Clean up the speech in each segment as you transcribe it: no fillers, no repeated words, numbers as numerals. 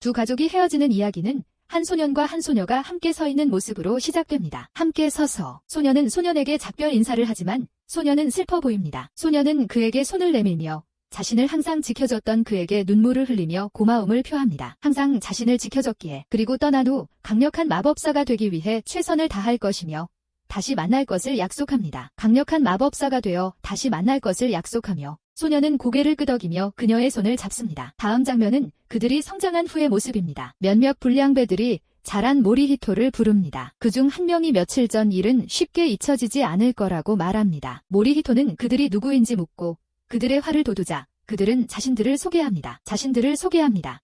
두 가족이 헤어지는 이야기는 한 소년과 한 소녀가 함께 서 있는 모습으로 시작됩니다. 함께 서서 소년은 소년에게 작별 인사를 하지만 소년은 슬퍼 보입니다. 소년은 그에게 손을 내밀며 자신을 항상 지켜줬던 그에게 눈물을 흘리며 고마움을 표합니다. 항상 자신을 지켜줬기에, 그리고 떠난 후 강력한 마법사가 되기 위해 최선을 다할 것이며 다시 만날 것을 약속합니다. 강력한 마법사가 되어 다시 만날 것을 약속하며 소년은 고개를 끄덕이며 그녀의 손을 잡습니다. 다음 장면은 그들이 성장한 후의 모습입니다. 몇몇 불량배들이 자란 모리히토를 부릅니다. 그중 한 명이 며칠 전 일은 쉽게 잊혀지지 않을 거라고 말합니다. 모리히토는 그들이 누구인지 묻고 그들의 화를 돋우자 그들은 자신들을 소개합니다.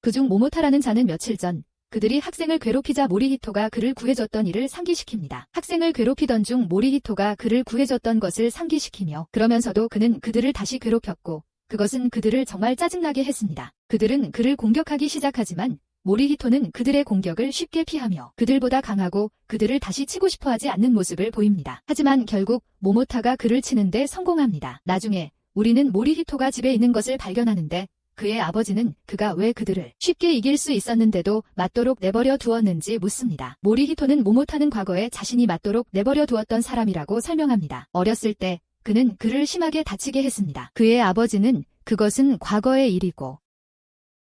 그중 모모타라는 자는 며칠 전 그들이 학생을 괴롭히자 모리히토가 그를 구해줬던 일을 상기시킵니다. 학생을 괴롭히던 중 모리히토가 그를 구해줬던 것을 상기시키며 그러면서도 그는 그들을 다시 괴롭혔고 그것은 그들을 정말 짜증나게 했습니다. 그들은 그를 공격하기 시작하지만 모리히토는 그들의 공격을 쉽게 피하며 그들보다 강하고 그들을 다시 치고 싶어 하지 않는 모습을 보입니다. 하지만 결국 모모타가 그를 치는데 성공합니다. 나중에 우리는 모리히토가 집에 있는 것을 발견하는데 그의 아버지는 그가 왜 그들을 쉽게 이길 수 있었는데도 맞도록 내버려 두었는지 묻습니다. 모리히토는 모모타는 과거에 자신이 맞도록 내버려 두었던 사람이라고 설명합니다. 어렸을 때 그는 그를 심하게 다치게 했습니다. 그의 아버지는 그것은 과거의 일이고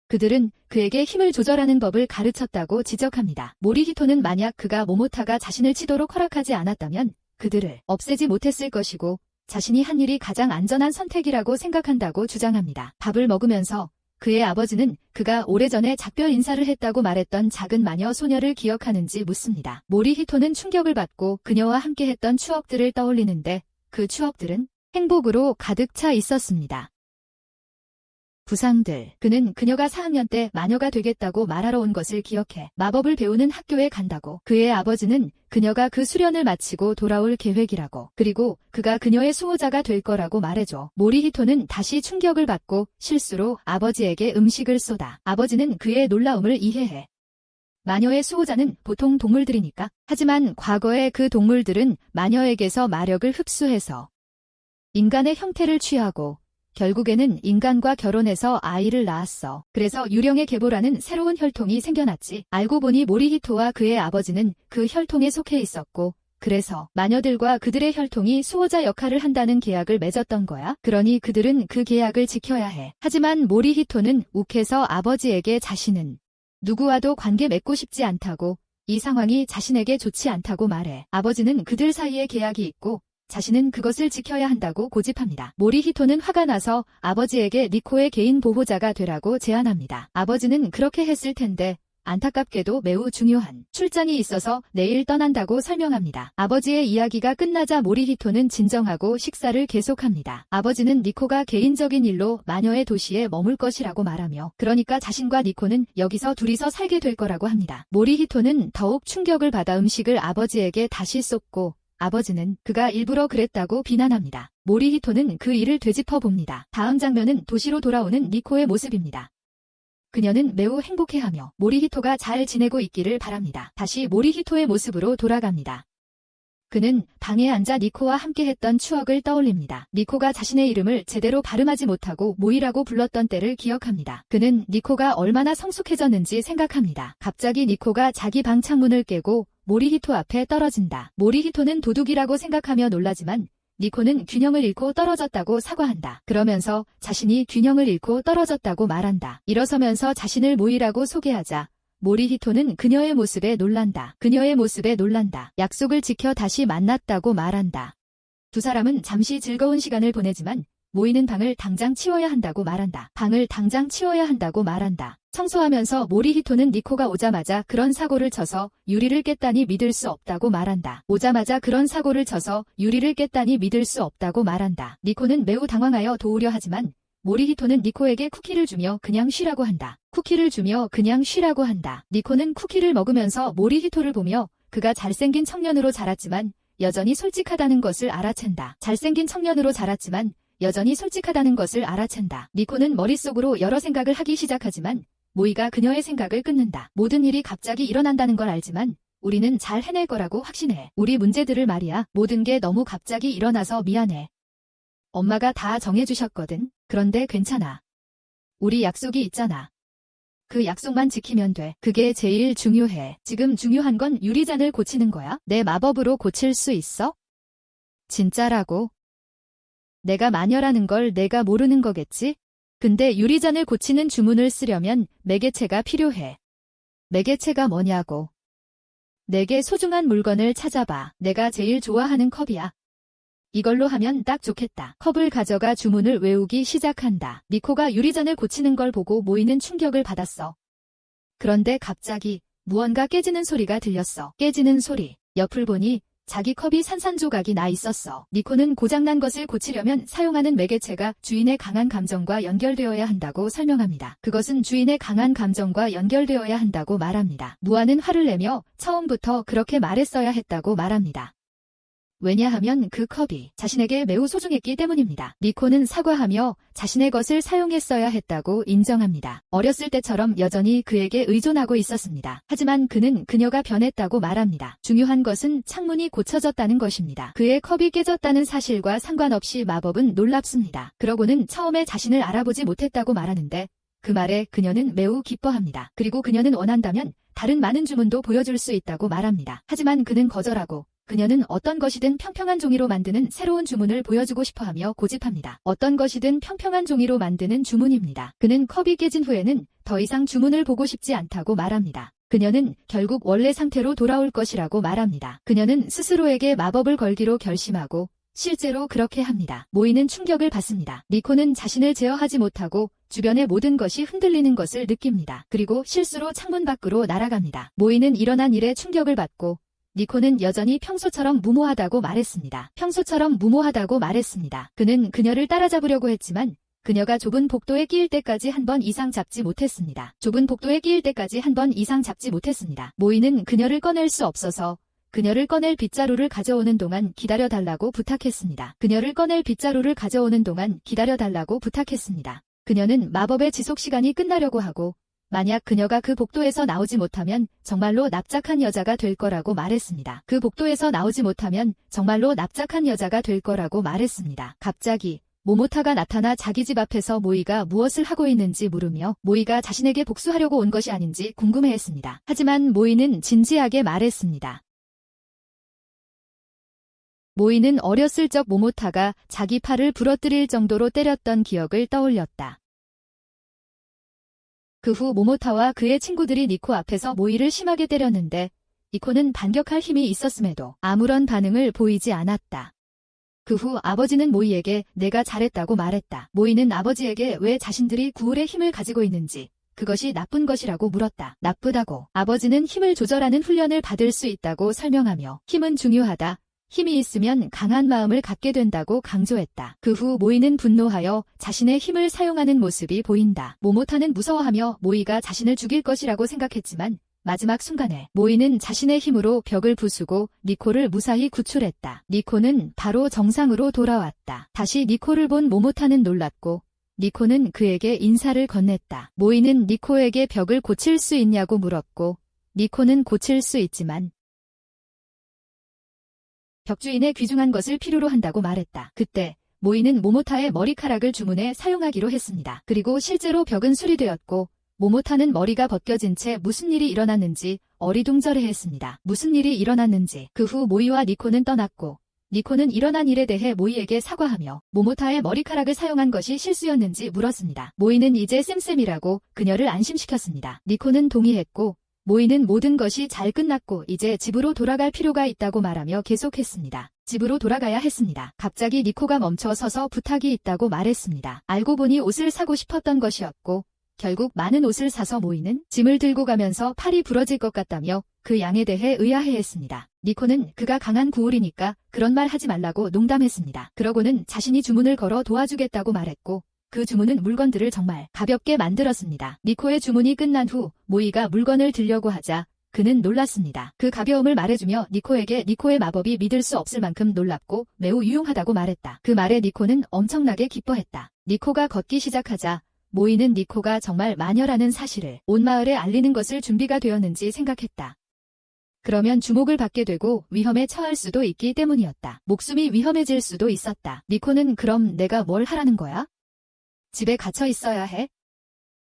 그들은 그에게 힘을 조절하는 법을 가르쳤다고 지적합니다. 모리히토는 만약 그가 모모타가 자신을 치도록 허락하지 않았다면 그들을 없애지 못했을 것이고 자신이 한 일이 가장 안전한 선택이라고 생각한다고 주장합니다. 밥을 먹으면서 그의 아버지는 그가 오래전에 작별 인사를 했다고 말했던 작은 마녀 소녀를 기억하는지 묻습니다. 모리히토는 충격을 받고 그녀와 함께했던 추억들을 떠올리는데 그 추억들은 행복으로 가득 차 있었습니다. 부상들. 그는 그녀가 4학년 때 마녀가 되겠다고 말하러 온 것을 기억해 마법을 배우는 학교에 간다고. 그의 아버지는 그녀가 그 수련을 마치고 돌아올 계획이라고. 그리고 그가 그녀의 수호자가 될 거라고 말해줘. 모리히토는 다시 충격을 받고 실수로 아버지에게 음식을 쏟아. 아버지는 그의 놀라움을 이해해. 마녀의 수호자는 보통 동물들이니까. 하지만 과거에 그 동물들은 마녀에게서 마력을 흡수해서 인간의 형태를 취하고 결국에는 인간과 결혼해서 아이를 낳았어. 그래서 유령의 계보라는 새로운 혈통이 생겨났지. 알고 보니 모리히토와 그의 아버지는 그 혈통에 속해 있었고 그래서 마녀들과 그들의 혈통이 수호자 역할을 한다는 계약을 맺었던 거야. 그러니 그들은 그 계약을 지켜야 해. 하지만 모리히토는 욱해서 아버지에게 자신은 누구와도 관계 맺고 싶지 않다고, 이 상황이 자신에게 좋지 않다고 말해. 아버지는 그들 사이에 계약이 있고 자신은 그것을 지켜야 한다고 고집합니다. 모리히토는 화가 나서 아버지에게 니코의 개인 보호자가 되라고 제안합니다. 아버지는 그렇게 했을 텐데 안타깝게도 매우 중요한 출장이 있어서 내일 떠난다고 설명합니다. 아버지의 이야기가 끝나자 모리히토는 진정하고 식사를 계속합니다. 아버지는 니코가 개인적인 일로 마녀의 도시에 머물 것이라고 말하며 그러니까 자신과 니코는 여기서 둘이서 살게 될 거라고 합니다. 모리히토는 더욱 충격을 받아 음식을 아버지에게 다시 쏟고 아버지는 그가 일부러 그랬다고 비난합니다. 모리히토는 그 일을 되짚어 봅니다. 다음 장면은 도시로 돌아오는 니코의 모습입니다. 그녀는 매우 행복해하며 모리히토가 잘 지내고 있기를 바랍니다. 다시 모리히토의 모습으로 돌아갑니다. 그는 방에 앉아 니코와 함께했던 추억을 떠올립니다. 니코가 자신의 이름을 제대로 발음하지 못하고 모이라고 불렀던 때를 기억합니다. 그는 니코가 얼마나 성숙해졌는지 생각합니다. 갑자기 니코가 자기 방 창문을 깨고 모리히토 앞에 떨어진다. 모리히토는 도둑이라고 생각하며 놀라지만 니코는 균형을 잃고 떨어졌다고 사과한다. 그러면서 자신이 균형을 잃고 떨어졌다고 말한다. 일어서면서 자신을 모이라고 소개하자 모리히토는 그녀의 모습에 놀란다. 약속을 지켜 다시 만났다고 말한다. 두 사람은 잠시 즐거운 시간을 보내지만 모이는 방을 당장 치워야 한다고 말한다. 청소하면서 모리히토는 니코가 오자마자 그런 사고를 쳐서 유리를 깼다니 믿을 수 없다고 말한다. 니코는 매우 당황하여 도우려 하지만 모리히토는 니코에게 쿠키를 주며 그냥 쉬라고 한다. 니코는 쿠키를 먹으면서 모리히토를 보며 그가 잘생긴 청년으로 자랐지만 여전히 솔직하다는 것을 알아챈다. 니코는 머릿속으로 여러 생각을 하기 시작하지만 모이가 그녀의 생각을 끊는다. 모든 일이 갑자기 일어난다는 걸 알지만 우리는 잘 해낼 거라고 확신해. 우리 문제들을 말이야. 모든 게 너무 갑자기 일어나서 미안해. 엄마가 다 정해주셨거든. 그런데 괜찮아. 우리 약속이 있잖아. 그 약속만 지키면 돼. 그게 제일 중요해. 지금 중요한 건 유리잔을 고치는 거야. 내 마법으로 고칠 수 있어? 진짜라고? 내가 마녀라는 걸 내가 모르는 거겠지? 근데 유리잔을 고치는 주문을 쓰려면 매개체가 필요해. 매개체가 뭐냐고. 내게 소중한 물건을 찾아봐. 내가 제일 좋아하는 컵이야. 이걸로 하면 딱 좋겠다. 컵을 가져가 주문을 외우기 시작한다. 니코가 유리잔을 고치는 걸 보고 모이는 충격을 받았어. 그런데 갑자기 무언가 깨지는 소리가 들렸어. 깨지는 소리. 옆을 보니 자기 컵이 산산조각이 나 있었어. 니코는 고장난 것을 고치려면 사용하는 매개체가 주인의 강한 감정과 연결되어야 한다고 설명합니다. 그것은 주인의 강한 감정과 연결되어야 한다고 말합니다. 무아는 화를 내며 처음부터 그렇게 말했어야 했다고 말합니다. 왜냐하면 그 컵이 자신에게 매우 소중했기 때문입니다. 니코는 사과하며 자신의 것을 사용했어야 했다고 인정합니다. 어렸을 때처럼 여전히 그에게 의존하고 있었습니다. 하지만 그는 그녀가 변했다고 말합니다. 중요한 것은 창문이 고쳐졌다는 것입니다. 그의 컵이 깨졌다는 사실과 상관없이 마법은 놀랍습니다. 그러고는 처음에 자신을 알아보지 못했다고 말하는데 그 말에 그녀는 매우 기뻐합니다. 그리고 그녀는 원한다면 다른 많은 주문도 보여줄 수 있다고 말합니다. 하지만 그는 거절하고 그녀는 어떤 것이든 평평한 종이로 만드는 새로운 주문을 보여주고 싶어하며 고집합니다. 어떤 것이든 평평한 종이로 만드는 주문입니다. 그는 컵이 깨진 후에는 더 이상 주문을 보고 싶지 않다고 말합니다. 그녀는 결국 원래 상태로 돌아올 것이라고 말합니다. 그녀는 스스로에게 마법을 걸기로 결심하고 실제로 그렇게 합니다. 모이는 충격을 받습니다. 니코는 자신을 제어하지 못하고 주변의 모든 것이 흔들리는 것을 느낍니다. 그리고 실수로 창문 밖으로 날아갑니다. 모이는 일어난 일에 충격을 받고 니코는 여전히 평소처럼 무모하다고 말했습니다. 평소처럼 무모하다고 말했습니다. 그는 그녀를 따라잡으려고 했지만 그녀가 좁은 복도에 끼일 때까지 한 번 이상 잡지 못했습니다. 좁은 복도에 끼일 때까지 한 번 이상 잡지 못했습니다. 모이는 그녀를 꺼낼 수 없어서 그녀를 꺼낼 빗자루를 가져오는 동안 기다려달라고 부탁했습니다. 그녀를 꺼낼 빗자루를 가져오는 동안 기다려달라고 부탁했습니다. 그녀는 마법의 지속시간이 끝나려고 하고 만약 그녀가 그 복도에서 나오지 못하면 정말로 납작한 여자가 될 거라고 말했습니다. 그 복도에서 나오지 못하면 정말로 납작한 여자가 될 거라고 말했습니다. 갑자기 모모타가 나타나 자기 집 앞에서 모이가 무엇을 하고 있는지 물으며 모이가 자신에게 복수하려고 온 것이 아닌지 궁금해했습니다. 하지만 모이는 진지하게 말했습니다. 모이는 어렸을 적 모모타가 자기 팔을 부러뜨릴 정도로 때렸던 기억을 떠올렸다. 그 후 모모타와 그의 친구들이 니코 앞에서 모이를 심하게 때렸는데 니코는 반격할 힘이 있었음에도 아무런 반응을 보이지 않았다. 그 후 아버지는 모이에게 내가 잘했다고 말했다. 모이는 아버지에게 왜 자신들이 구울의 힘을 가지고 있는지 그것이 나쁜 것이라고 물었다. 나쁘다고. 아버지는 힘을 조절하는 훈련을 받을 수 있다고 설명하며 힘은 중요하다. 힘이 있으면 강한 마음을 갖게 된다고 강조했다. 그 후 모이는 분노하여 자신의 힘을 사용하는 모습이 보인다. 모모타는 무서워하며 모이가 자신을 죽일 것이라고 생각했지만 마지막 순간에 모이는 자신의 힘으로 벽을 부수고 니코를 무사히 구출했다. 니코는 바로 정상으로 돌아왔다. 다시 니코를 본 모모타는 놀랐고 니코는 그에게 인사를 건넸다. 모이는 니코에게 벽을 고칠 수 있냐고 물었고 니코는 고칠 수 있지만 벽주인의 귀중한 것을 필요로 한다고 말했다. 그때 모이는 모모타의 머리카락을 주문해 사용하기로 했습니다. 그리고 실제로 벽은 수리되었고 모모타는 머리가 벗겨진 채 무슨 일이 일어났는지 어리둥절해했습니다. 무슨 일이 일어났는지. 그 후 모이와 니코는 떠났고 니코는 일어난 일에 대해 모이에게 사과하며 모모타의 머리카락을 사용한 것이 실수였는지 물었습니다. 모이는 이제 쌤쌤이라고 그녀를 안심시켰습니다. 니코는 동의했고 모이는 모든 것이 잘 끝났고 이제 집으로 돌아갈 필요가 있다고 말하며 계속했습니다. 집으로 돌아가야 했습니다. 갑자기 니코가 멈춰 서서 부탁이 있다고 말했습니다. 알고 보니 옷을 사고 싶었던 것이었고 결국 많은 옷을 사서 모이는 짐을 들고 가면서 팔이 부러질 것 같다며 그 양에 대해 의아해했습니다. 니코는 그가 강한 구울이니까 그런 말 하지 말라고 농담했습니다. 그러고는 자신이 주문을 걸어 도와주겠다고 말했고 그 주문은 물건들을 정말 가볍게 만들었습니다. 니코의 주문이 끝난 후 모이가 물건을 들려고 하자 그는 놀랐습니다. 그 가벼움을 말해주며 니코에게 니코의 마법이 믿을 수 없을 만큼 놀랍고 매우 유용하다고 말했다. 그 말에 니코는 엄청나게 기뻐했다. 니코가 걷기 시작하자 모이는 니코가 정말 마녀라는 사실을 온 마을에 알리는 것을 준비가 되었는지 생각했다. 그러면 주목을 받게 되고 위험에 처할 수도 있기 때문이었다. 목숨이 위험해질 수도 있었다. 니코는 그럼 내가 뭘 하라는 거야? 집에 갇혀 있어야 해?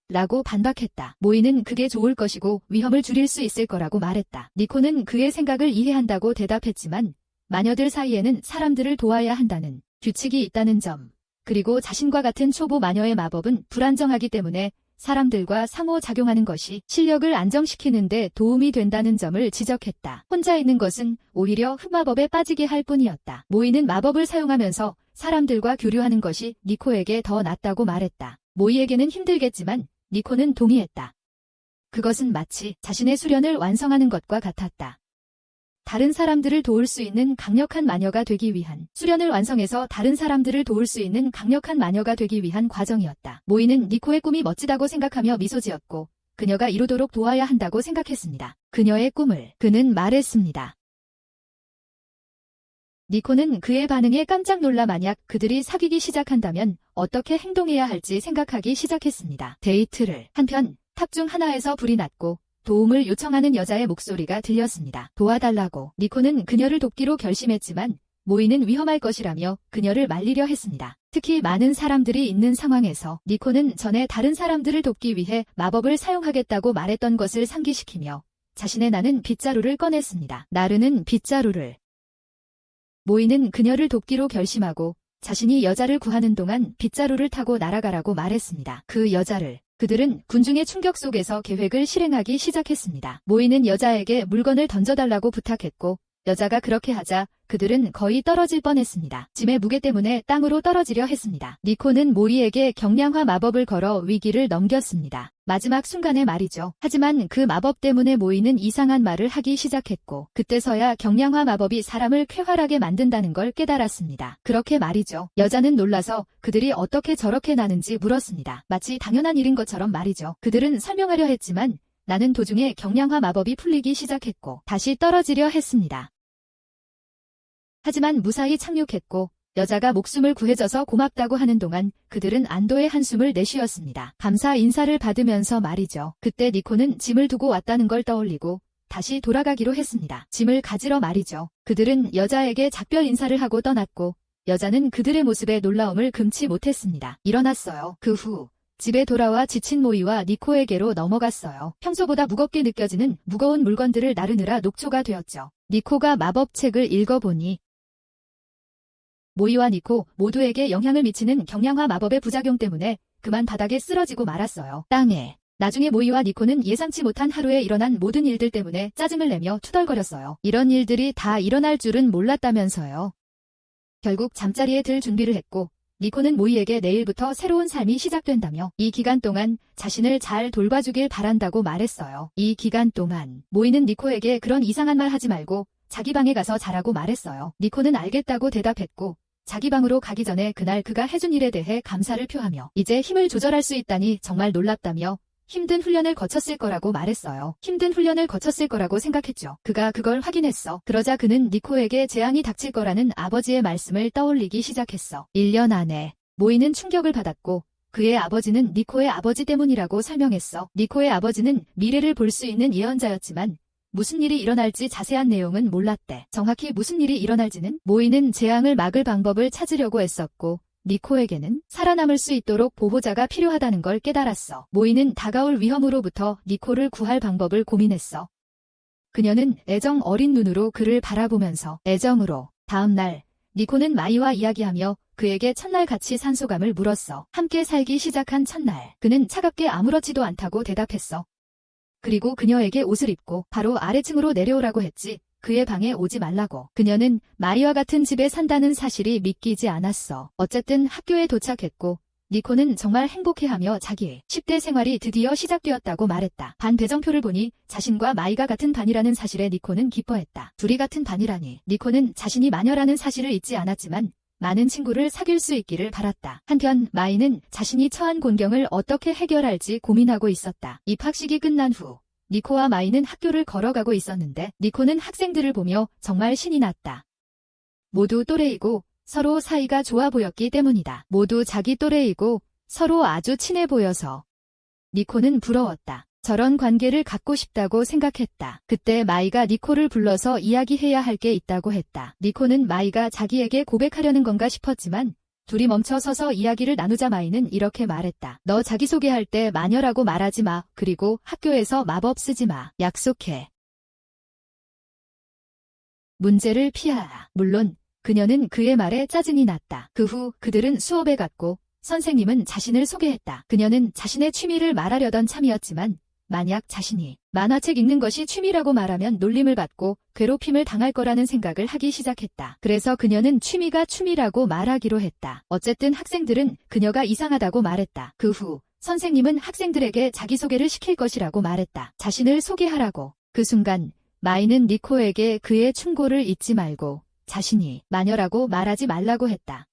라고 반박했다. 모이는 그게 좋을 것이고 위험을 줄일 수 있을 거라고 말했다. 니코는 그의 생각을 이해한다고 대답했지만 마녀들 사이에는 사람들을 도와야 한다는 규칙이 있다는 점, 그리고 자신과 같은 초보 마녀의 마법은 불안정하기 때문에 사람들과 상호작용하는 것이 실력을 안정시키는 데 도움이 된다는 점을 지적했다. 혼자 있는 것은 오히려 흑마법에 빠지게 할 뿐이었다. 모이는 마법을 사용하면서 사람들과 교류하는 것이 니코에게 더 낫다고 말했다. 모이에게는 힘들겠지만 니코는 동의했다. 그것은 마치 자신의 수련을 완성하는 것과 같았다. 다른 사람들을 도울 수 있는 강력한 마녀가 되기 위한 수련을 완성해서 다른 사람들을 도울 수 있는 강력한 마녀가 되기 위한 과정이었다. 모이는 니코의 꿈이 멋지다고 생각하며 미소 지었고 그녀가 이루도록 도와야 한다고 생각했습니다. 그녀의 꿈을 그는 말했습니다. 니코는 그의 반응에 깜짝 놀라 만약 그들이 사귀기 시작한다면 어떻게 행동해야 할지 생각하기 시작했습니다. 데이트를 한편 탑 중 하나에서 불이 났고 도움을 요청하는 여자의 목소리가 들렸습니다. 도와달라고. 니코는 그녀를 돕기로 결심했지만 모이는 위험할 것이라며 그녀를 말리려 했습니다. 특히 많은 사람들이 있는 상황에서 니코는 전에 다른 사람들을 돕기 위해 마법을 사용하겠다고 말했던 것을 상기시키며 자신의 나는 빗자루를 꺼냈습니다. 나르는 빗자루를. 모이는 그녀를 돕기로 결심하고 자신이 여자를 구하는 동안 빗자루를 타고 날아가라고 말했습니다. 그 여자를. 그들은 군중의 충격 속에서 계획을 실행하기 시작했습니다. 모이는 여자에게 물건을 던져달라고 부탁했고 여자가 그렇게 하자 그들은 거의 떨어질 뻔했습니다. 짐의 무게 때문에 땅으로 떨어지려 했습니다. 니코는 모이에게 경량화 마법을 걸어 위기를 넘겼습니다. 마지막 순간의 말이죠. 하지만 그 마법 때문에 모이는 이상한 말을 하기 시작했고 그때서야 경량화 마법이 사람을 쾌활하게 만든다는 걸 깨달았습니다. 그렇게 말이죠. 여자는 놀라서 그들이 어떻게 저렇게 나는지 물었습니다. 마치 당연한 일인 것처럼 말이죠. 그들은 설명하려 했지만 나는 도중에 경량화 마법이 풀리기 시작했고 다시 떨어지려 했습니다. 하지만 무사히 착륙했고 여자가 목숨을 구해줘서 고맙다고 하는 동안 그들은 안도의 한숨을 내쉬었습니다. 감사 인사를 받으면서 말이죠. 그때 니코는 짐을 두고 왔다는 걸 떠올리고 다시 돌아가기로 했습니다. 짐을 가지러 말이죠. 그들은 여자에게 작별 인사를 하고 떠났고 여자는 그들의 모습에 놀라움을 금치 못했습니다. 일어났어요. 그 후 집에 돌아와 지친 모이와 니코에게로 넘어갔어요. 평소보다 무겁게 느껴지는 무거운 물건들을 나르느라 녹초가 되었죠. 니코가 마법책을 읽어보니 모이와 니코 모두에게 영향을 미치는 경량화 마법의 부작용 때문에 그만 바닥에 쓰러지고 말았어요. 땅에. 나중에 모이와 니코는 예상치 못한 하루에 일어난 모든 일들 때문에 짜증을 내며 투덜거렸어요. 이런 일들이 다 일어날 줄은 몰랐다면서요. 결국 잠자리에 들 준비를 했고 니코는 모이에게 내일부터 새로운 삶이 시작된다며 이 기간 동안 자신을 잘 돌봐주길 바란다고 말했어요. 이 기간 동안 모이는 니코에게 그런 이상한 말 하지 말고 자기 방에 가서 자라고 말했어요. 니코는 알겠다고 대답했고 자기 방으로 가기 전에 그날 그가 해준 일에 대해 감사를 표하며 이제 힘을 조절할 수 있다니 정말 놀랍다며 힘든 훈련을 거쳤을 거라고 말했어요. 힘든 훈련을 거쳤을 거라고 생각했죠. 그가 그걸 확인했어. 그러자 그는 니코에게 재앙이 닥칠 거라는 아버지의 말씀을 떠올리기 시작했어. 1년 안에 모이는 충격을 받았고 그의 아버지는 니코의 아버지 때문이라고 설명했어. 니코의 아버지는 미래를 볼 수 있는 예언자였지만 무슨 일이 일어날지 자세한 내용은 몰랐대. 정확히 무슨 일이 일어날지는 모이는 재앙을 막을 방법을 찾으려고 애썼고 니코에게는 살아남을 수 있도록 보호자가 필요하다는 걸 깨달았어. 모이는 다가올 위험으로부터 니코를 구할 방법을 고민했어. 그녀는 애정 어린 눈으로 그를 바라보면서 애정으로 다음 날 니코는 마이와 이야기하며 그에게 첫날 같이 산소감을 물었어. 함께 살기 시작한 첫날 그는 차갑게 아무렇지도 않다고 대답했어. 그리고 그녀에게 옷을 입고 바로 아래층으로 내려오라고 했지. 그의 방에 오지 말라고. 그녀는 마이와 같은 집에 산다는 사실이 믿기지 않았어. 어쨌든 학교에 도착했고 니코는 정말 행복해하며 자기의 10대 생활이 드디어 시작되었다고 말했다. 반 배정표를 보니 자신과 마이가 같은 반이라는 사실에 니코는 기뻐했다. 둘이 같은 반이라니. 니코는 자신이 마녀라는 사실을 잊지 않았지만 많은 친구를 사귈 수 있기를 바랐다. 한편 마이는 자신이 처한 곤경을 어떻게 해결할지 고민하고 있었다. 입학식이 끝난 후 니코와 마이는 학교를 걸어가고 있었는데 니코는 학생들을 보며 정말 신이 났다. 모두 또래이고 서로 사이가 좋아 보였기 때문이다. 모두 자기 또래이고 서로 아주 친해 보여서 니코는 부러웠다. 저런 관계를 갖고 싶다고 생각했다. 그때 마이가 니코를 불러서 이야기해야 할 게 있다고 했다. 니코는 마이가 자기에게 고백하려는 건가 싶었지만 둘이 멈춰 서서 이야기를 나누자 마이는 이렇게 말했다. 너 자기소개할 때 마녀라고 말하지 마. 그리고 학교에서 마법 쓰지 마. 약속해. 문제를 피하라. 물론 그녀는 그의 말에 짜증이 났다. 그 후 그들은 수업에 갔고 선생님은 자신을 소개했다. 그녀는 자신의 취미를 말하려던 참이었지만 만약 자신이 만화책 읽는 것이 취미라고 말하면 놀림을 받고 괴롭힘을 당할 거라는 생각을 하기 시작했다. 그래서 그녀는 취미가 취미라고 말하기로 했다. 어쨌든 학생들은 그녀가 이상하다고 말했다. 그 후 선생님은 학생들에게 자기소개를 시킬 것이라고 말했다. 자신을 소개하라고. 그 순간 마이는 니코에게 그의 충고를 잊지 말고 자신이 마녀라고 말하지 말라고 했다.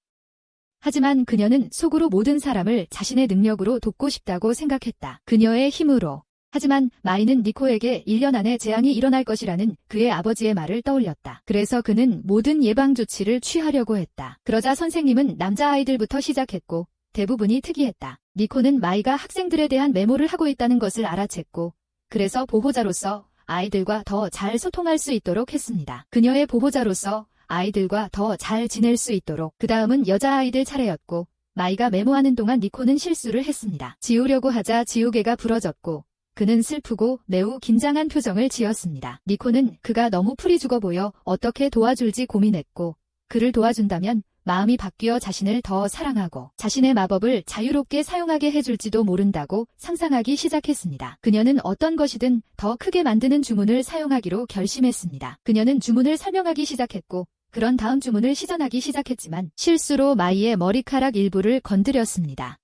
하지만 그녀는 속으로 모든 사람을 자신의 능력으로 돕고 싶다고 생각했다. 그녀의 힘으로. 하지만 마이는 니코에게 1년 안에 재앙이 일어날 것이라는 그의 아버지의 말을 떠올렸다. 그래서 그는 모든 예방조치를 취하려고 했다. 그러자 선생님은 남자아이들부터 시작했고 대부분이 특이했다. 니코는 마이가 학생들에 대한 메모를 하고 있다는 것을 알아챘고 그래서 보호자로서 아이들과 더 잘 소통할 수 있도록 했습니다. 그녀의 보호자로서 아이들과 더 잘 지낼 수 있도록. 그 다음은 여자아이들 차례였고 마이가 메모하는 동안 니코는 실수를 했습니다. 지우려고 하자 지우개가 부러졌고 그는 슬프고 매우 긴장한 표정을 지었습니다. 니코는 그가 너무 풀이 죽어 보여 어떻게 도와줄지 고민했고 그를 도와준다면 마음이 바뀌어 자신을 더 사랑하고 자신의 마법을 자유롭게 사용하게 해줄지도 모른다고 상상하기 시작했습니다. 그녀는 어떤 것이든 더 크게 만드는 주문을 사용하기로 결심했습니다. 그녀는 주문을 설명하기 시작했고 그런 다음 주문을 시전하기 시작했지만 실수로 마이의 머리카락 일부를 건드렸습니다.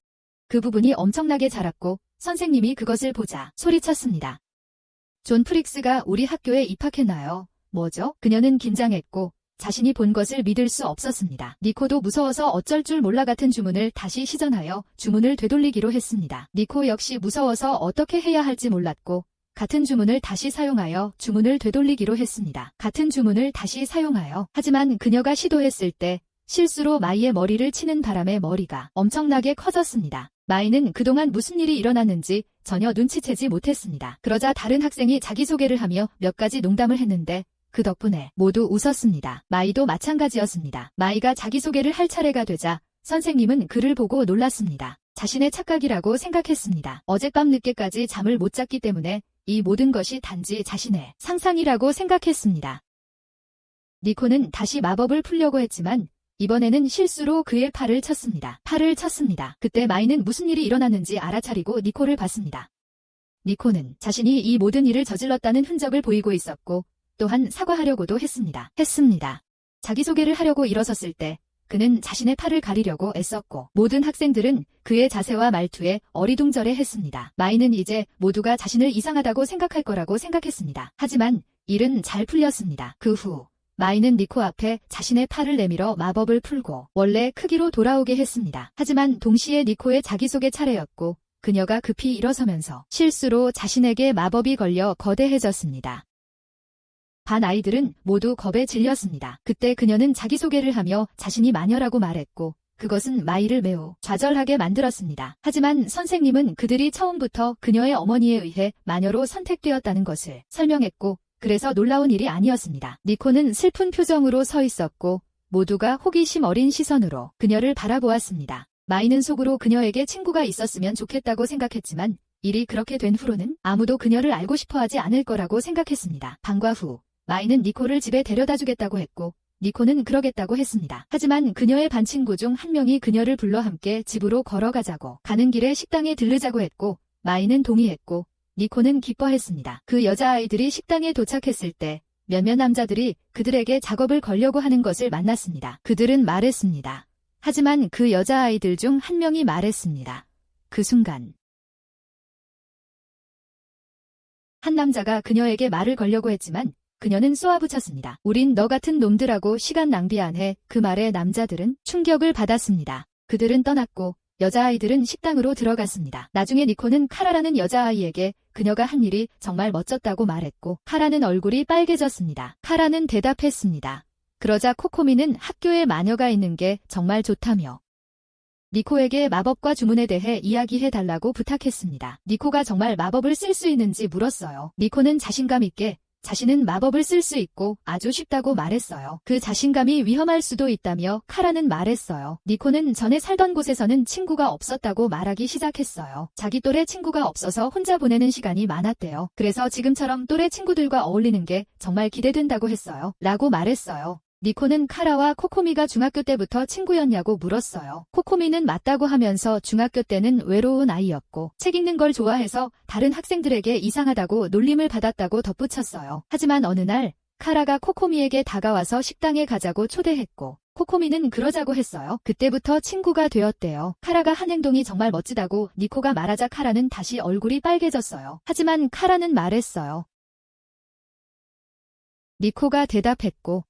그 부분이 엄청나게 자랐고 선생님이 그것을 보자 소리쳤습니다. 존 프릭스가 우리 학교에 입학했나요? 뭐죠? 그녀는 긴장했고 자신이 본 것을 믿을 수 없었습니다. 니코도 무서워서 어쩔 줄 몰라 같은 주문을 다시 시전하여 주문을 되돌리기로 했습니다. 니코 역시 무서워서 어떻게 해야 할지 몰랐고 같은 주문을 다시 사용하여 주문을 되돌리기로 했습니다. 같은 주문을 다시 사용하여. 하지만 그녀가 시도했을 때 실수로 마이의 머리를 치는 바람에 머리가 엄청나게 커졌습니다. 마이는 그동안 무슨 일이 일어났는지 전혀 눈치채지 못했습니다. 그러자 다른 학생이 자기소개를 하며 몇 가지 농담을 했는데 그 덕분에 모두 웃었습니다. 마이도 마찬가지였습니다. 마이가 자기소개를 할 차례가 되자 선생님은 그를 보고 놀랐습니다. 자신의 착각이라고 생각했습니다. 어젯밤 늦게까지 잠을 못 잤기 때문에 이 모든 것이 단지 자신의 상상이라고 생각했습니다. 니코는 다시 마법을 풀려고 했지만 이번에는 실수로 그의 팔을 쳤습니다. 팔을 쳤습니다. 그때 마이는 무슨 일이 일어났는지 알아차리고 니코를 봤습니다. 니코는 자신이 이 모든 일을 저질렀다는 흔적을 보이고 있었고 또한 사과하려고도 했습니다. 자기소개를 하려고 일어섰을 때 그는 자신의 팔을 가리려고 애썼고 모든 학생들은 그의 자세와 말투에 어리둥절해 했습니다. 마이는 이제 모두가 자신을 이상하다고 생각할 거라고 생각했습니다. 하지만 일은 잘 풀렸습니다. 그 후 마이는 니코 앞에 자신의 팔을 내밀어 마법을 풀고 원래 크기로 돌아오게 했습니다. 하지만 동시에 니코의 자기소개 차례였고 그녀가 급히 일어서면서 실수로 자신에게 마법이 걸려 거대해졌습니다. 반 아이들은 모두 겁에 질렸습니다. 그때 그녀는 자기소개를 하며 자신이 마녀라고 말했고 그것은 마이를 매우 좌절하게 만들었습니다. 하지만 선생님은 그들이 처음부터 그녀의 어머니에 의해 마녀로 선택되었다는 것을 설명했고 그래서 놀라운 일이 아니었습니다. 니코는 슬픈 표정으로 서 있었고 모두가 호기심 어린 시선으로 그녀를 바라보았습니다. 마이는 속으로 그녀에게 친구가 있었으면 좋겠다고 생각했지만 일이 그렇게 된 후로는 아무도 그녀를 알고 싶어하지 않을 거라고 생각했습니다. 방과 후 마이는 니코를 집에 데려다 주겠다고 했고 니코는 그러겠다고 했습니다. 하지만 그녀의 반 친구 중 한 명이 그녀를 불러 함께 집으로 걸어가자고 가는 길에 식당에 들르자고 했고 마이는 동의했고 니코는 기뻐했습니다. 그 여자아이들이 식당에 도착했을 때 몇몇 남자들이 그들에게 작업을 걸려고 하는 것을 만났습니다. 그들은 말했습니다. 하지만 그 여자아이들 중 한 명이 말했습니다. 그 순간 한 남자가 그녀에게 말을 걸려고 했지만 그녀는 쏘아붙였습니다. 우린 너 같은 놈들하고 시간 낭비 안 해. 그 말에 남자들은 충격을 받았습니다. 그들은 떠났고 여자아이들은 식당으로 들어갔습니다. 나중에 니코는 카라라는 여자아이에게 그녀가 한 일이 정말 멋졌다고 말했고 카라는 얼굴이 빨개졌습니다. 카라는 대답했습니다. 그러자 코코미는 학교에 마녀가 있는 게 정말 좋다며 니코에게 마법과 주문에 대해 이야기해달라고 부탁했습니다. 니코가 정말 마법을 쓸 수 있는지 물었어요. 니코는 자신감 있게 자신은 마법을 쓸 수 있고 아주 쉽다고 말했어요. 그 자신감이 위험할 수도 있다며 카라는 말했어요. 니코는 전에 살던 곳에서는 친구가 없었다고 말하기 시작했어요. 자기 또래 친구가 없어서 혼자 보내는 시간이 많았대요. 그래서 지금처럼 또래 친구들과 어울리는 게 정말 기대된다고 했어요. 라고 말했어요. 니코는 카라와 코코미가 중학교 때부터 친구였냐고 물었어요. 코코미는 맞다고 하면서 중학교 때는 외로운 아이였고 책 읽는 걸 좋아해서 다른 학생들에게 이상하다고 놀림을 받았다고 덧붙였어요. 하지만 어느 날 카라가 코코미에게 다가와서 식당에 가자고 초대했고 코코미는 그러자고 했어요. 그때부터 친구가 되었대요. 카라가 한 행동이 정말 멋지다고 니코가 말하자 카라는 다시 얼굴이 빨개졌어요. 하지만 카라는 말했어요. 니코가 대답했고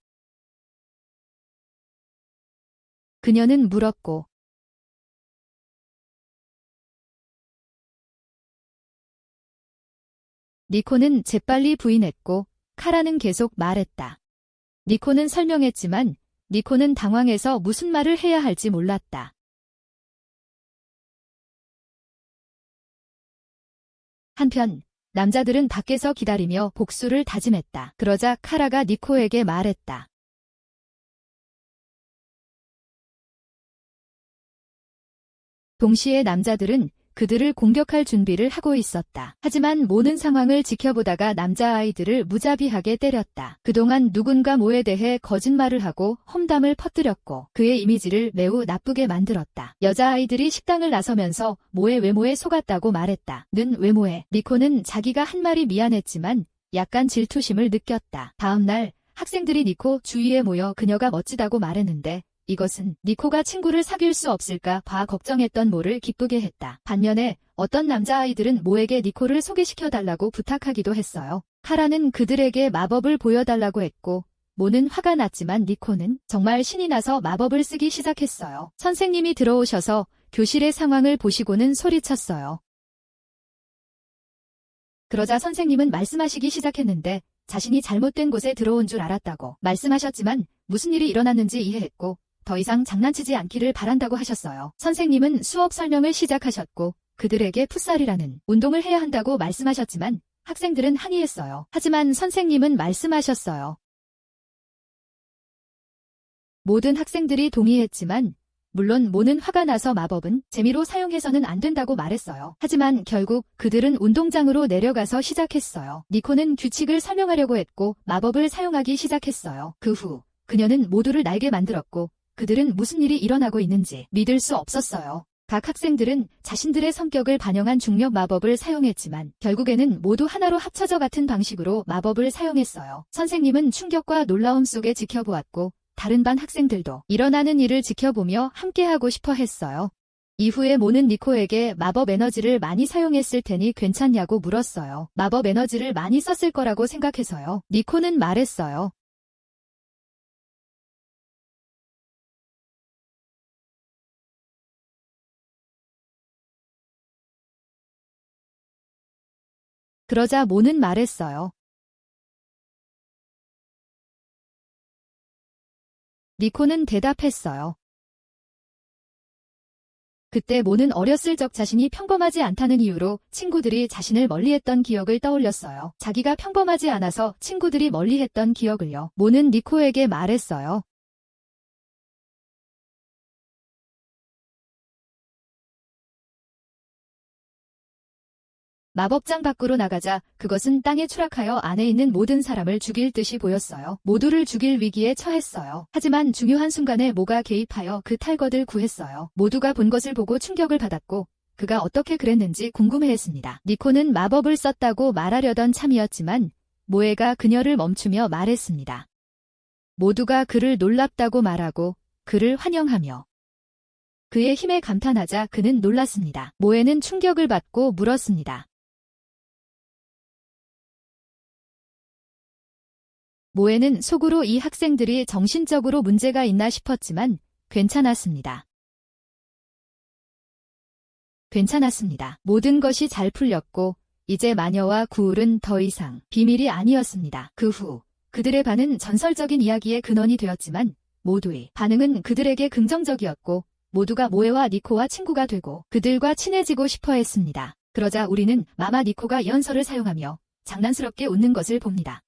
그녀는 물었고 니코는 재빨리 부인했고 카라는 계속 말했다. 니코는 설명했지만 니코는 당황해서 무슨 말을 해야 할지 몰랐다. 한편 남자들은 밖에서 기다리며 복수를 다짐했다. 그러자 카라가 니코에게 말했다. 동시에 남자들은 그들을 공격할 준비를 하고 있었다. 하지만 모든 상황을 지켜보다가 남자아이들을 무자비하게 때렸다. 그동안 누군가 모에 대해 거짓말을 하고 험담을 퍼뜨렸고 그의 이미지를 매우 나쁘게 만들었다. 여자아이들이 식당을 나서면서 모의 외모에 속았다고 말했다. 는 외모에 니코는 자기가 한 말이 미안했지만 약간 질투심을 느꼈다. 다음 날 학생들이 니코 주위에 모여 그녀가 멋지다고 말했는데 이것은 니코가 친구를 사귈 수 없을까 봐 걱정했던 모를 기쁘게 했다. 반면에 어떤 남자아이들은 모에게 니코를 소개시켜달라고 부탁하기도 했어요. 카라는 그들에게 마법을 보여달라고 했고 모는 화가 났지만 니코는 정말 신이 나서 마법을 쓰기 시작했어요. 선생님이 들어오셔서 교실의 상황을 보시고는 소리쳤어요. 그러자 선생님은 말씀하시기 시작했는데 자신이 잘못된 곳에 들어온 줄 알았다고 말씀하셨지만 무슨 일이 일어났는지 이해했고 더 이상 장난치지 않기를 바란다고 하셨어요. 선생님은 수업 설명을 시작하셨고 그들에게 풋살이라는 운동을 해야 한다고 말씀하셨지만 학생들은 항의했어요. 하지만 선생님은 말씀하셨어요. 모든 학생들이 동의했지만 물론 모는 화가 나서 마법은 재미로 사용해서는 안 된다고 말했어요. 하지만 결국 그들은 운동장으로 내려가서 시작했어요. 니코는 규칙을 설명하려고 했고 마법을 사용하기 시작했어요. 그 후 그녀는 모두를 날게 만들었고 그들은 무슨 일이 일어나고 있는지 믿을 수 없었어요. 각 학생들은 자신들의 성격을 반영한 중력 마법을 사용했지만 결국에는 모두 하나로 합쳐져 같은 방식으로 마법을 사용했어요. 선생님은 충격과 놀라움 속에 지켜보았고 다른 반 학생들도 일어나는 일을 지켜보며 함께하고 싶어 했어요. 이후에 모는 니코에게 마법 에너지를 많이 사용했을 테니 괜찮냐고 물었어요. 마법 에너지를 많이 썼을 거라고 생각해서요. 니코는 말했어요. 그러자 모는 말했어요. 니코는 대답했어요. 그때 모는 어렸을 적 자신이 평범하지 않다는 이유로 친구들이 자신을 멀리했던 기억을 떠올렸어요. 자기가 평범하지 않아서 친구들이 멀리했던 기억을요. 모는 니코에게 말했어요. 마법장 밖으로 나가자 그것은 땅에 추락하여 안에 있는 모든 사람을 죽일 듯이 보였어요. 모두를 죽일 위기에 처했어요. 하지만 중요한 순간에 모가 개입하여 그 탈것을 구했어요. 모두가 본 것을 보고 충격을 받았고 그가 어떻게 그랬는지 궁금해했습니다. 니코는 마법을 썼다고 말하려던 참이었지만 모에가 그녀를 멈추며 말했습니다. 모두가 그를 놀랍다고 말하고 그를 환영하며 그의 힘에 감탄하자 그는 놀랐습니다. 모에는 충격을 받고 물었습니다. 모에는 속으로 이 학생들이 정신적으로 문제가 있나 싶었지만 괜찮았습니다. 괜찮았습니다. 모든 것이 잘 풀렸고 이제 마녀와 구울은 더 이상 비밀이 아니었습니다. 그 후 그들의 반은 전설적인 이야기의 근원이 되었지만 모두의 반응은 그들에게 긍정적이었고 모두가 모에와 니코와 친구가 되고 그들과 친해지고 싶어 했습니다. 그러자 우리는 마마 니코가 연설을 사용하며 장난스럽게 웃는 것을 봅니다.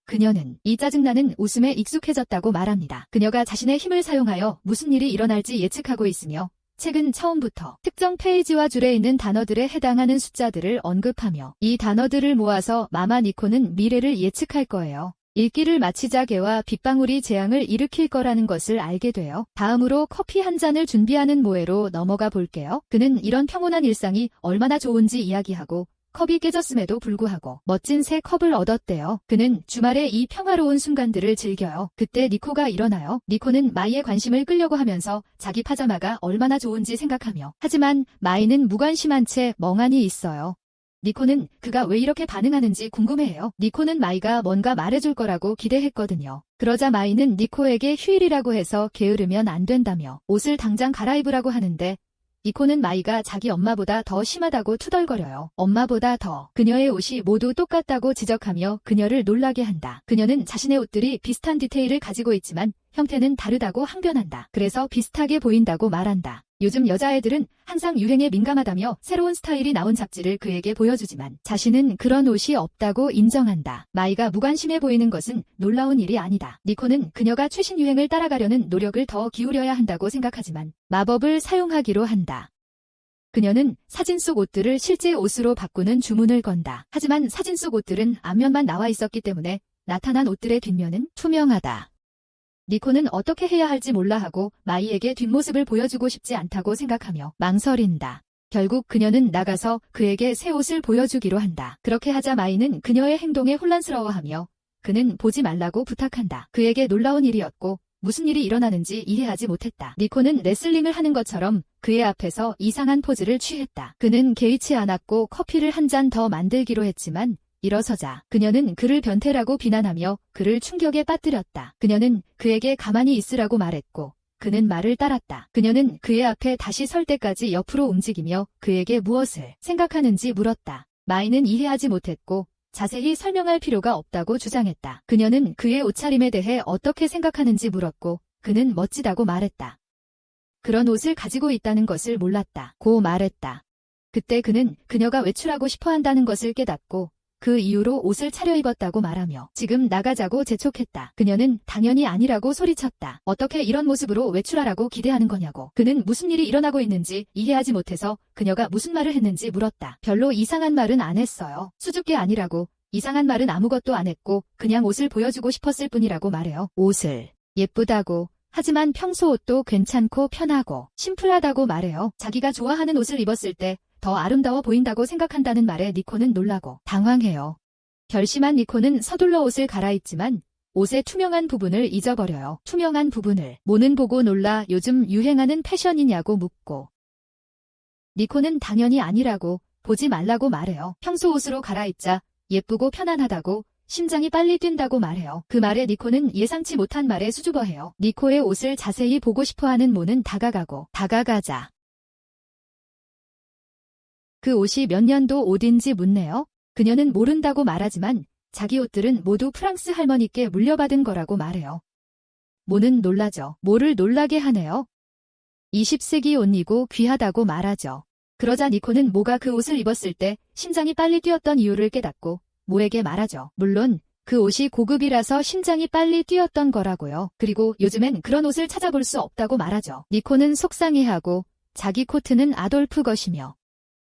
그녀는 이 짜증나는 웃음에 익숙해졌다고 말합니다. 그녀가 자신의 힘을 사용하여 무슨 일이 일어날지 예측하고 있으며 책은 처음부터 특정 페이지와 줄에 있는 단어들에 해당하는 숫자들을 언급하며 이 단어들을 모아서 마마 니코는 미래를 예측할 거예요. 읽기를 마치자 개와 빗방울이 재앙을 일으킬 거라는 것을 알게 돼요. 다음으로 커피 한 잔을 준비하는 모에로 넘어가 볼게요. 그는 이런 평온한 일상이 얼마나 좋은지 이야기하고 컵이 깨졌음에도 불구하고 멋진 새 컵을 얻었대요. 그는 주말에 이 평화로운 순간들을 즐겨요. 그때 니코가 일어나요. 니코는 마이의 관심을 끌려고 하면서 자기 파자마가 얼마나 좋은지 생각하며 하지만 마이는 무관심한 채 멍하니 있어요. 니코는 그가 왜 이렇게 반응하는지 궁금해해요. 니코는 마이가 뭔가 말해줄 거라고 기대했거든요. 그러자 마이는 니코에게 휴일이라고 해서 게으르면 안 된다며 옷을 당장 갈아입으라고 하는데 니코는 마이가 자기 엄마보다 더 심하다고 투덜거려요. 엄마보다 더. 그녀의 옷이 모두 똑같다고 지적하며 그녀를 놀라게 한다. 그녀는 자신의 옷들이 비슷한 디테일을 가지고 있지만 형태는 다르다고 항변한다. 그래서 비슷하게 보인다고 말한다. 요즘 여자애들은 항상 유행에 민감하다며 새로운 스타일이 나온 잡지를 그에게 보여주지만 자신은 그런 옷이 없다고 인정한다. 마이가 무관심해 보이는 것은 놀라운 일이 아니다. 니코는 그녀가 최신 유행을 따라가려는 노력을 더 기울여야 한다고 생각하지만 마법을 사용하기로 한다. 그녀는 사진 속 옷들을 실제 옷으로 바꾸는 주문을 건다. 하지만 사진 속 옷들은 앞면만 나와 있었기 때문에 나타난 옷들의 뒷면은 투명하다. 니코는 어떻게 해야 할지 몰라 하고 마이에게 뒷모습을 보여주고 싶지 않다고 생각하며 망설인다. 결국 그녀는 나가서 그에게 새 옷을 보여주기로 한다. 그렇게 하자 마이는 그녀의 행동에 혼란스러워하며 그는 보지 말라고 부탁한다. 그에게 놀라운 일이었고 무슨 일이 일어나는지 이해하지 못했다. 니코는 레슬링을 하는 것처럼 그의 앞에서 이상한 포즈를 취했다. 그는 개의치 않았고 커피를 한 잔 더 만들기로 했지만 일어서자 그녀는 그를 변태라고 비난하며 그를 충격에 빠뜨렸다. 그녀는 그에게 가만히 있으라고 말했고 그는 말을 따랐다. 그녀는 그의 앞에 다시 설 때까지 옆으로 움직이며 그에게 무엇을 생각하는지 물었다. 마이는 이해하지 못했고 자세히 설명할 필요가 없다고 주장했다. 그녀는 그의 옷차림에 대해 어떻게 생각하는지 물었고 그는 멋지다고 말했다. 그런 옷을 가지고 있다는 것을 몰랐다. 고 말했다. 그때 그는 그녀가 외출하고 싶어 한다는 것을 깨닫고 그 이후로 옷을 차려입었다고 말하며 지금 나가자고 재촉했다. 그녀는 당연히 아니라고 소리쳤다. 어떻게 이런 모습으로 외출하라고 기대하는 거냐고. 그는 무슨 일이 일어나고 있는지 이해하지 못해서 그녀가 무슨 말을 했는지 물었다. 별로 이상한 말은 안 했어요. 수줍게 아니라고. 이상한 말은 아무것도 안 했고 그냥 옷을 보여주고 싶었을 뿐이라고 말해요. 옷을 예쁘다고. 하지만 평소 옷도 괜찮고 편하고 심플하다고 말해요. 자기가 좋아하는 옷을 입었을 때 더 아름다워 보인다고 생각한다는 말에 니코는 놀라고 당황해요. 결심한 니코는 서둘러 옷을 갈아입지만 옷의 투명한 부분을 잊어버려요. 투명한 부분을 모는 보고 놀라 요즘 유행하는 패션이냐고 묻고 니코는 당연히 아니라고 보지 말라고 말해요. 평소 옷으로 갈아입자 예쁘고 편안하다고 심장이 빨리 뛴다고 말해요. 그 말에 니코는 예상치 못한 말에 수줍어해요. 니코의 옷을 자세히 보고 싶어하는 모는 다가가자. 그 옷이 몇 년도 옷인지 묻네요. 그녀는 모른다고 말하지만 자기 옷들은 모두 프랑스 할머니께 물려받은 거라고 말해요. 모는 놀라죠. 모를 놀라게 하네요. 20세기 옷이고 귀하다고 말하죠. 그러자 니코는 모가 그 옷을 입었을 때 심장이 빨리 뛰었던 이유를 깨닫고 모에게 말하죠. 물론 그 옷이 고급이라서 심장이 빨리 뛰었던 거라고요. 그리고 요즘엔 그런 옷을 찾아볼 수 없다고 말하죠. 니코는 속상해하고 자기 코트는 아돌프 것이며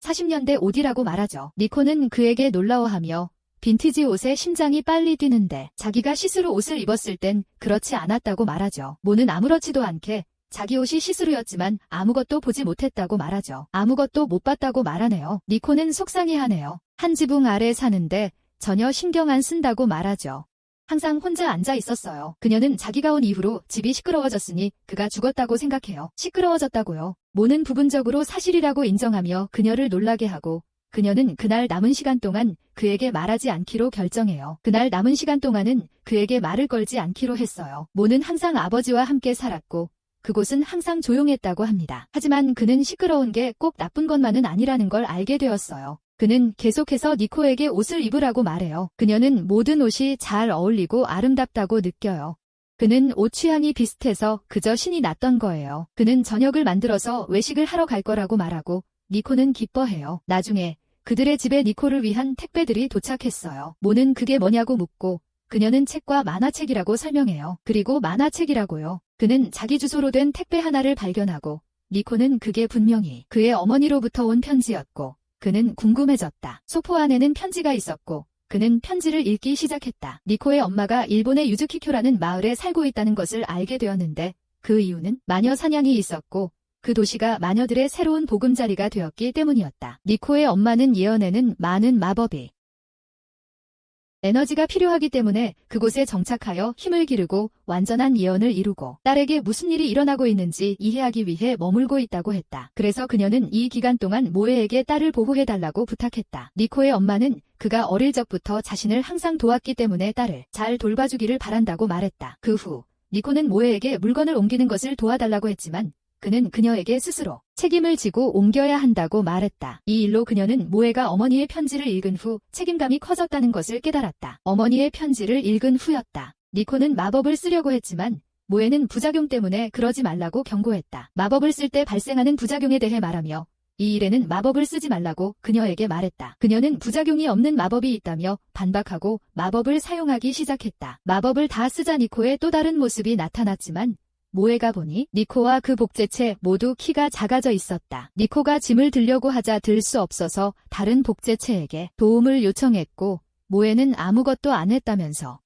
40년대 옷이라고 말하죠. 니코는 그에게 놀라워하며 빈티지 옷에 심장이 빨리 뛰는데 자기가 시스루 옷을 입었을 땐 그렇지 않았다고 말하죠. 모는 아무렇지도 않게 자기 옷이 시스루였지만 아무것도 보지 못했다고 말하죠. 아무것도 못 봤다고 말하네요. 니코는 속상해하네요. 한 지붕 아래 사는데 전혀 신경 안 쓴다고 말하죠. 항상 혼자 앉아 있었어요. 그녀는 자기가 온 이후로 집이 시끄러워졌으니 그가 죽었다고 생각해요. 시끄러워졌다고요. 모는 부분적으로 사실이라고 인정하며 그녀를 놀라게 하고 그녀는 그날 남은 시간 동안 그에게 말하지 않기로 결정해요. 그날 남은 시간 동안은 그에게 말을 걸지 않기로 했어요. 모는 항상 아버지와 함께 살았고 그곳은 항상 조용했다고 합니다. 하지만 그는 시끄러운 게 꼭 나쁜 것만은 아니라는 걸 알게 되었어요. 그는 계속해서 니코에게 옷을 입으라고 말해요. 그녀는 모든 옷이 잘 어울리고 아름답다고 느껴요. 그는 옷 취향이 비슷해서 그저 신이 났던 거예요. 그는 저녁을 만들어서 외식을 하러 갈 거라고 말하고 니코는 기뻐해요. 나중에 그들의 집에 니코를 위한 택배들이 도착했어요. 모는 그게 뭐냐고 묻고 그녀는 책과 만화책이라고 설명해요. 그리고 만화책이라고요. 그는 자기 주소로 된 택배 하나를 발견하고 니코는 그게 분명히 그의 어머니로부터 온 편지였고 그는 궁금해졌다. 소포 안에는 편지가 있었고 그는 편지를 읽기 시작했다. 니코의 엄마가 일본의 유즈키쿄라는 마을에 살고 있다는 것을 알게 되었는데 그 이유는 마녀 사냥이 있었고 그 도시가 마녀들의 새로운 보금자리가 되었기 때문이었다. 니코의 엄마는 예언에는 많은 마법이 에너지가 필요하기 때문에 그곳에 정착하여 힘을 기르고 완전한 예언을 이루고 딸에게 무슨 일이 일어나고 있는지 이해하기 위해 머물고 있다고 했다. 그래서 그녀는 이 기간 동안 모에에게 딸을 보호해달라고 부탁했다. 니코의 엄마는 그가 어릴 적부터 자신을 항상 도왔기 때문에 딸을 잘 돌봐주기를 바란다고 말했다. 그 후 니코는 모에에게 물건을 옮기는 것을 도와달라고 했지만 그는 그녀에게 스스로 책임을 지고 옮겨야 한다고 말했다. 이 일로 그녀는 모에가 어머니의 편지를 읽은 후 책임감이 커졌다는 것을 깨달았다. 어머니의 편지를 읽은 후였다. 니코는 마법을 쓰려고 했지만 모에는 부작용 때문에 그러지 말라고 경고했다. 마법을 쓸 때 발생하는 부작용에 대해 말하며 이 일에는 마법을 쓰지 말라고 그녀에게 말했다. 그녀는 부작용이 없는 마법이 있다며 반박하고 마법을 사용하기 시작했다. 마법을 다 쓰자 니코의 또 다른 모습이 나타났지만 모에가 보니 니코와 그 복제체 모두 키가 작아져 있었다. 니코가 짐을 들려고 하자 들 수 없어서 다른 복제체에게 도움을 요청했고 모에는 아무것도 안 했다면서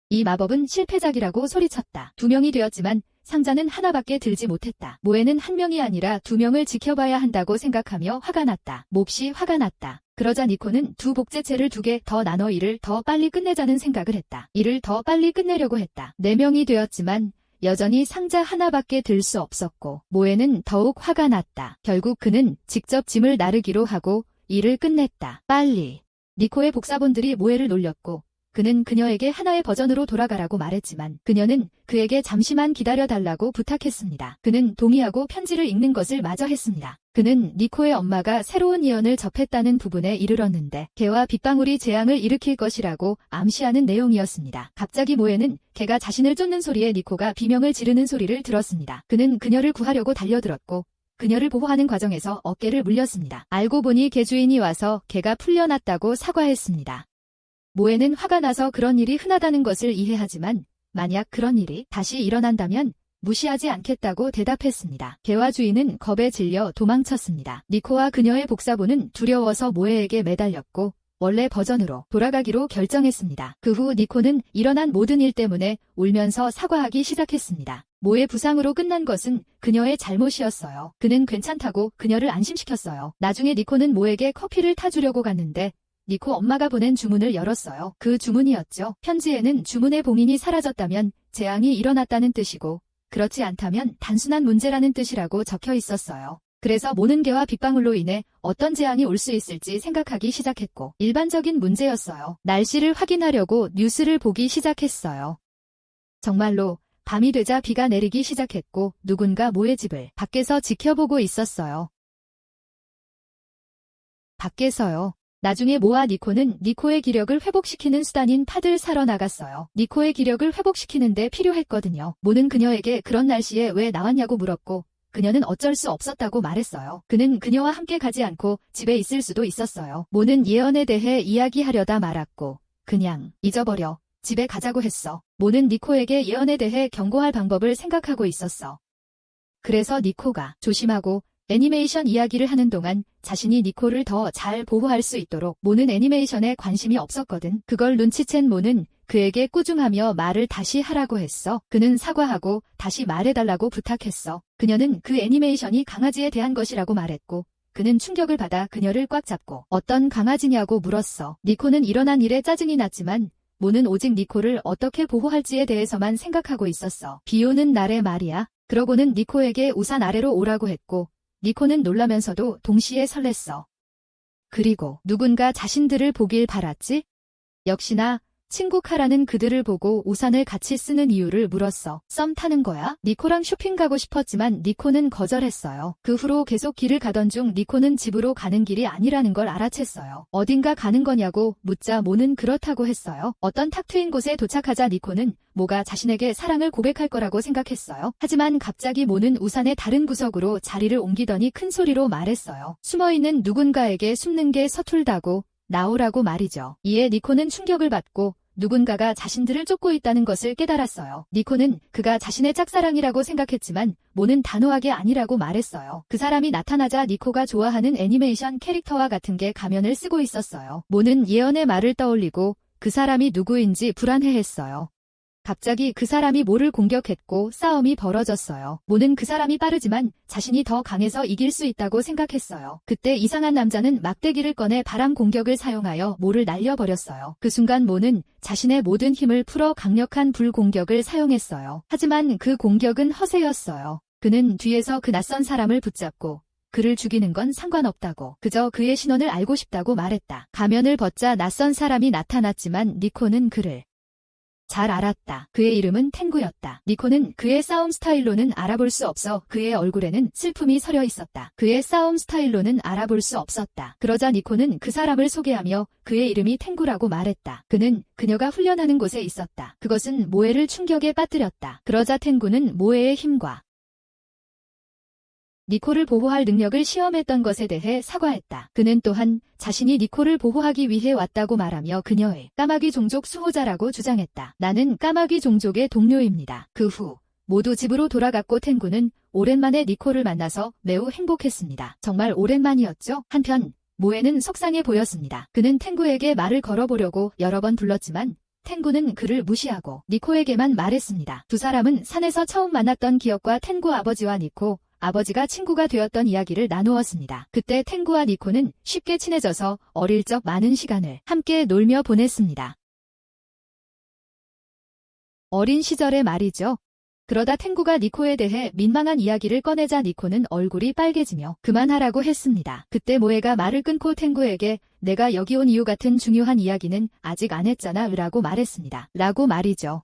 이 마법은 실패작이라고 소리쳤다. 2명이 되었지만 상자는 하나밖에 들지 못했다. 모에는 1명이 아니라 2명을 지켜봐야 한다고 생각하며 화가 났다. 몹시 화가 났다. 그러자 니코는 2 복제체를 2개 더 나눠 일을 더 빨리 끝내자는 생각을 했다. 일을 더 빨리 끝내려고 했다. 4명이 되었지만 여전히 상자 하나밖에 들 수 없었고 모에는 더욱 화가 났다. 결국 그는 직접 짐을 나르기로 하고 일을 끝냈다. 빨리. 니코의 복사본들이 모에를 놀렸고 그는 그녀에게 하나의 버전으로 돌아가라고 말했지만 그녀는 그에게 잠시만 기다려달라고 부탁했습니다. 그는 동의하고 편지를 읽는 것을 마저 했습니다. 그는 니코의 엄마가 새로운 예언을 접했다는 부분에 이르렀는데 개와 빗방울이 재앙을 일으킬 것이라고 암시하는 내용이었습니다. 갑자기 모에는 개가 자신을 쫓는 소리에 니코가 비명을 지르는 소리를 들었습니다. 그는 그녀를 구하려고 달려들었고 그녀를 보호하는 과정에서 어깨를 물렸습니다. 알고 보니 개 주인이 와서 개가 풀려났다고 사과했습니다. 모에는 화가 나서 그런 일이 흔하다는 것을 이해하지만 만약 그런 일이 다시 일어난다면 무시하지 않겠다고 대답했습니다. 개와 주인은 겁에 질려 도망쳤습니다. 니코와 그녀의 복사본은 두려워서 모에에게 매달렸고 원래 버전으로 돌아가기로 결정했습니다. 그 후 니코는 일어난 모든 일 때문에 울면서 사과하기 시작했습니다. 모의 부상으로 끝난 것은 그녀의 잘못이었어요. 그는 괜찮다고 그녀를 안심시켰어요. 나중에 니코는 모에게 커피를 타주려고 갔는데 니코 엄마가 보낸 주문을 열었어요. 그 주문이었죠. 편지에는 주문의 봉인이 사라졌다면 재앙이 일어났다는 뜻이고 그렇지 않다면 단순한 문제라는 뜻이라고 적혀 있었어요. 그래서 모는 개와 빗방울로 인해 어떤 재앙이 올 수 있을지 생각하기 시작했고 일반적인 문제였어요. 날씨를 확인하려고 뉴스를 보기 시작했어요. 정말로 밤이 되자 비가 내리기 시작했고 누군가 모의 집을 밖에서 지켜보고 있었어요. 밖에서요. 나중에 모와 니코는 니코의 기력을 회복시키는 수단인 팥을 사러 나갔어요. 니코의 기력을 회복시키는데 필요했거든요. 모는 그녀에게 그런 날씨에 왜 나왔냐고 물었고 그녀는 어쩔 수 없었다고 말했어요. 그는 그녀와 함께 가지 않고 집에 있을 수도 있었어요. 모는 예언에 대해 이야기하려다 말았고 그냥 잊어버려. 집에 가자고 했어. 모는 니코에게 예언에 대해 경고할 방법을 생각하고 있었어. 그래서 니코가 조심하고 애니메이션 이야기를 하는 동안 자신이 니코를 더 잘 보호할 수 있도록 모는 애니메이션에 관심이 없었거든. 그걸 눈치챈 모는 그에게 꾸중하며 말을 다시 하라고 했어. 그는 사과하고 다시 말해달라고 부탁했어. 그녀는 그 애니메이션이 강아지에 대한 것이라고 말했고 그는 충격을 받아 그녀를 꽉 잡고 어떤 강아지냐고 물었어. 니코는 일어난 일에 짜증이 났지만 모는 오직 니코를 어떻게 보호할지에 대해서만 생각하고 있었어. 비 오는 날의 말이야. 그러고는 니코에게 우산 아래로 오라고 했고 니코는 놀라면서도 동시에 설렜어. 그리고 누군가 자신들을 보길 바랐지? 역시나 친구 카라는 그들을 보고 우산을 같이 쓰는 이유를 물었어. 썸 타는 거야? 니코랑 쇼핑 가고 싶었지만 니코는 거절했어요. 그 후로 계속 길을 가던 중 니코는 집으로 가는 길이 아니라는 걸 알아챘어요. 어딘가 가는 거냐고 묻자 모는 그렇다고 했어요. 어떤 탁 트인 곳에 도착하자 니코는 모가 자신에게 사랑을 고백할 거라고 생각했어요. 하지만 갑자기 모는 우산의 다른 구석으로 자리를 옮기더니 큰 소리로 말했어요. 숨어있는 누군가에게 숨는 게 서툴다고 나오라고 말이죠. 이에 니코는 충격을 받고 누군가가 자신들을 쫓고 있다는 것을 깨달았어요. 니코는 그가 자신의 짝사랑이라고 생각했지만 모는 단호하게 아니라고 말했어요. 그 사람이 나타나자 니코가 좋아하는 애니메이션 캐릭터와 같은 게 가면을 쓰고 있었어요. 모는 예언의 말을 떠올리고 그 사람이 누구인지 불안해했어요. 갑자기 그 사람이 모를 공격했고 싸움이 벌어졌어요. 모는 그 사람이 빠르지만 자신이 더 강해서 이길 수 있다고 생각했어요. 그때 이상한 남자는 막대기를 꺼내 바람 공격을 사용하여 모를 날려버렸어요. 그 순간 모는 자신의 모든 힘을 풀어 강력한 불 공격을 사용했어요. 하지만 그 공격은 허세였어요. 그는 뒤에서 그 낯선 사람을 붙잡고 그를 죽이는 건 상관없다고, 그저 그의 신원을 알고 싶다고 말했다. 가면을 벗자 낯선 사람이 나타났지만 니코는 그를 잘 알았다. 그의 이름은 탱구였다. 니코는 그의 싸움 스타일로는 알아볼 수 없어 그의 얼굴에는 슬픔이 서려 있었다. 그의 싸움 스타일로는 알아볼 수 없었다. 그러자 니코는 그 사람을 소개하며 그의 이름이 탱구라고 말했다. 그는 그녀가 훈련하는 곳에 있었다. 그것은 모에를 충격에 빠뜨렸다. 그러자 탱구는 모에의 힘과 니코를 보호할 능력을 시험했던 것에 대해 사과했다. 그는 또한 자신이 니코를 보호하기 위해 왔다고 말하며 그녀의 까마귀 종족 수호자라고 주장했다. 나는 까마귀 종족의 동료입니다. 그 후 모두 집으로 돌아갔고 탱구는 오랜만에 니코를 만나서 매우 행복했습니다. 정말 오랜만이었죠? 한편 모에는 속상해 보였습니다. 그는 탱구에게 말을 걸어보려고 여러 번 불렀지만 탱구는 그를 무시하고 니코에게만 말했습니다. 두 사람은 산에서 처음 만났던 기억과 탱구 아버지와 니코 아버지가 친구가 되었던 이야기를 나누었습니다. 그때 탱구와 니코는 쉽게 친해져서 어릴 적 많은 시간을 함께 놀며 보냈습니다. 어린 시절의 말이죠. 그러다 탱구가 니코에 대해 민망한 이야기를 꺼내자 니코는 얼굴이 빨개지며 그만하라고 했습니다. 그때 모에가 말을 끊고 탱구에게 내가 여기 온 이유 같은 중요한 이야기는 아직 안 했잖아 라고 말했습니다. 라고 말이죠.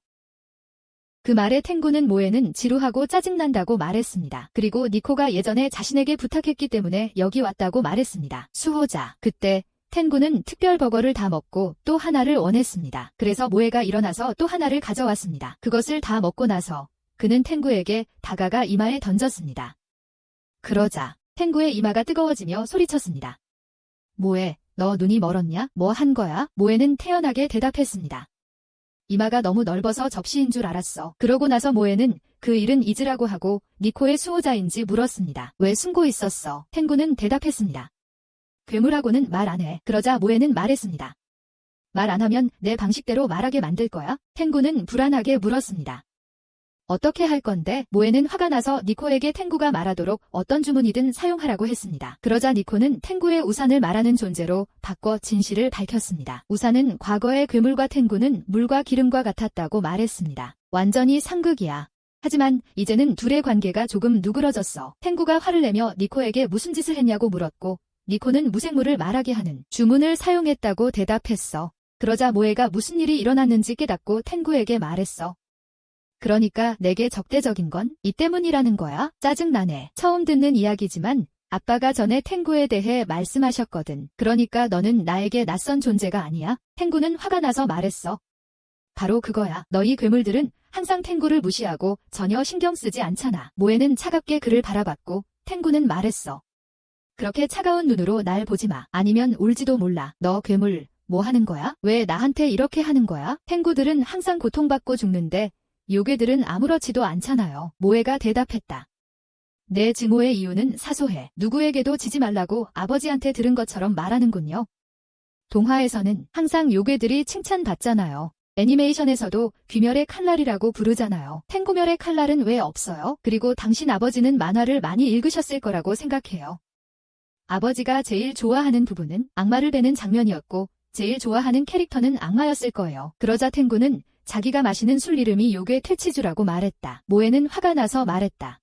그 말에 탱구는 모에는 지루하고 짜증난다고 말했습니다. 그리고 니코가 예전에 자신에게 부탁했기 때문에 여기 왔다고 말했습니다. 수호자. 그때 탱구는 특별 버거를 다 먹고 또 하나를 원했습니다. 그래서 모에가 일어나서 또 하나를 가져왔습니다. 그것을 다 먹고 나서 그는 탱구에게 다가가 이마에 던졌습니다. 그러자 탱구의 이마가 뜨거워지며 소리쳤습니다. 모에, 너 눈이 멀었냐? 뭐 한 거야? 모에는 태연하게 대답했습니다. 이마가 너무 넓어서 접시인 줄 알았어. 그러고 나서 모에는 그 일은 잊으라고 하고 니코의 수호자인지 물었습니다. 왜 숨고 있었어? 탱구는 대답했습니다. 괴물하고는 말 안 해. 그러자 모에는 말했습니다. 말 안 하면 내 방식대로 말하게 만들 거야? 탱구는 불안하게 물었습니다. 어떻게 할 건데? 모에는 화가 나서 니코에게 탱구가 말하도록 어떤 주문이든 사용하라고 했습니다. 그러자 니코는 탱구의 우산을 말하는 존재로 바꿔 진실을 밝혔습니다. 우산은 과거의 괴물과 탱구는 물과 기름과 같았다고 말했습니다. 완전히 상극이야. 하지만 이제는 둘의 관계가 조금 누그러졌어. 탱구가 화를 내며 니코에게 무슨 짓을 했냐고 물었고 니코는 무생물을 말하게 하는 주문을 사용했다고 대답했어. 그러자 모에가 무슨 일이 일어났는지 깨닫고 탱구에게 말했어. 그러니까 내게 적대적인 건 이 때문이라는 거야? 짜증나네. 처음 듣는 이야기지만 아빠가 전에 탱구에 대해 말씀하셨거든. 그러니까 너는 나에게 낯선 존재가 아니야? 탱구는 화가 나서 말했어. 바로 그거야. 너희 괴물들은 항상 탱구를 무시하고 전혀 신경 쓰지 않잖아. 모에는 차갑게 그를 바라봤고 탱구는 말했어. 그렇게 차가운 눈으로 날 보지 마. 아니면 울지도 몰라. 너 괴물 뭐 하는 거야? 왜 나한테 이렇게 하는 거야? 탱구들은 항상 고통받고 죽는데 요괴들은 아무렇지도 않잖아요. 모에가 대답했다. 내 증오의 이유는 사소해. 누구에게도 지지 말라고 아버지한테 들은 것처럼 말하는군요. 동화에서는 항상 요괴들이 칭찬받잖아요. 애니메이션에서도 귀멸의 칼날이라고 부르잖아요. 탱구멸의 칼날은 왜 없어요? 그리고 당신 아버지는 만화를 많이 읽으셨을 거라고 생각해요. 아버지가 제일 좋아하는 부분은 악마를 베는 장면이었고 제일 좋아하는 캐릭터는 악마였을 거예요. 그러자 탱구는 자기가 마시는 술 이름이 요괴 퇴치주라고 말했다. 모에는 화가 나서 말했다.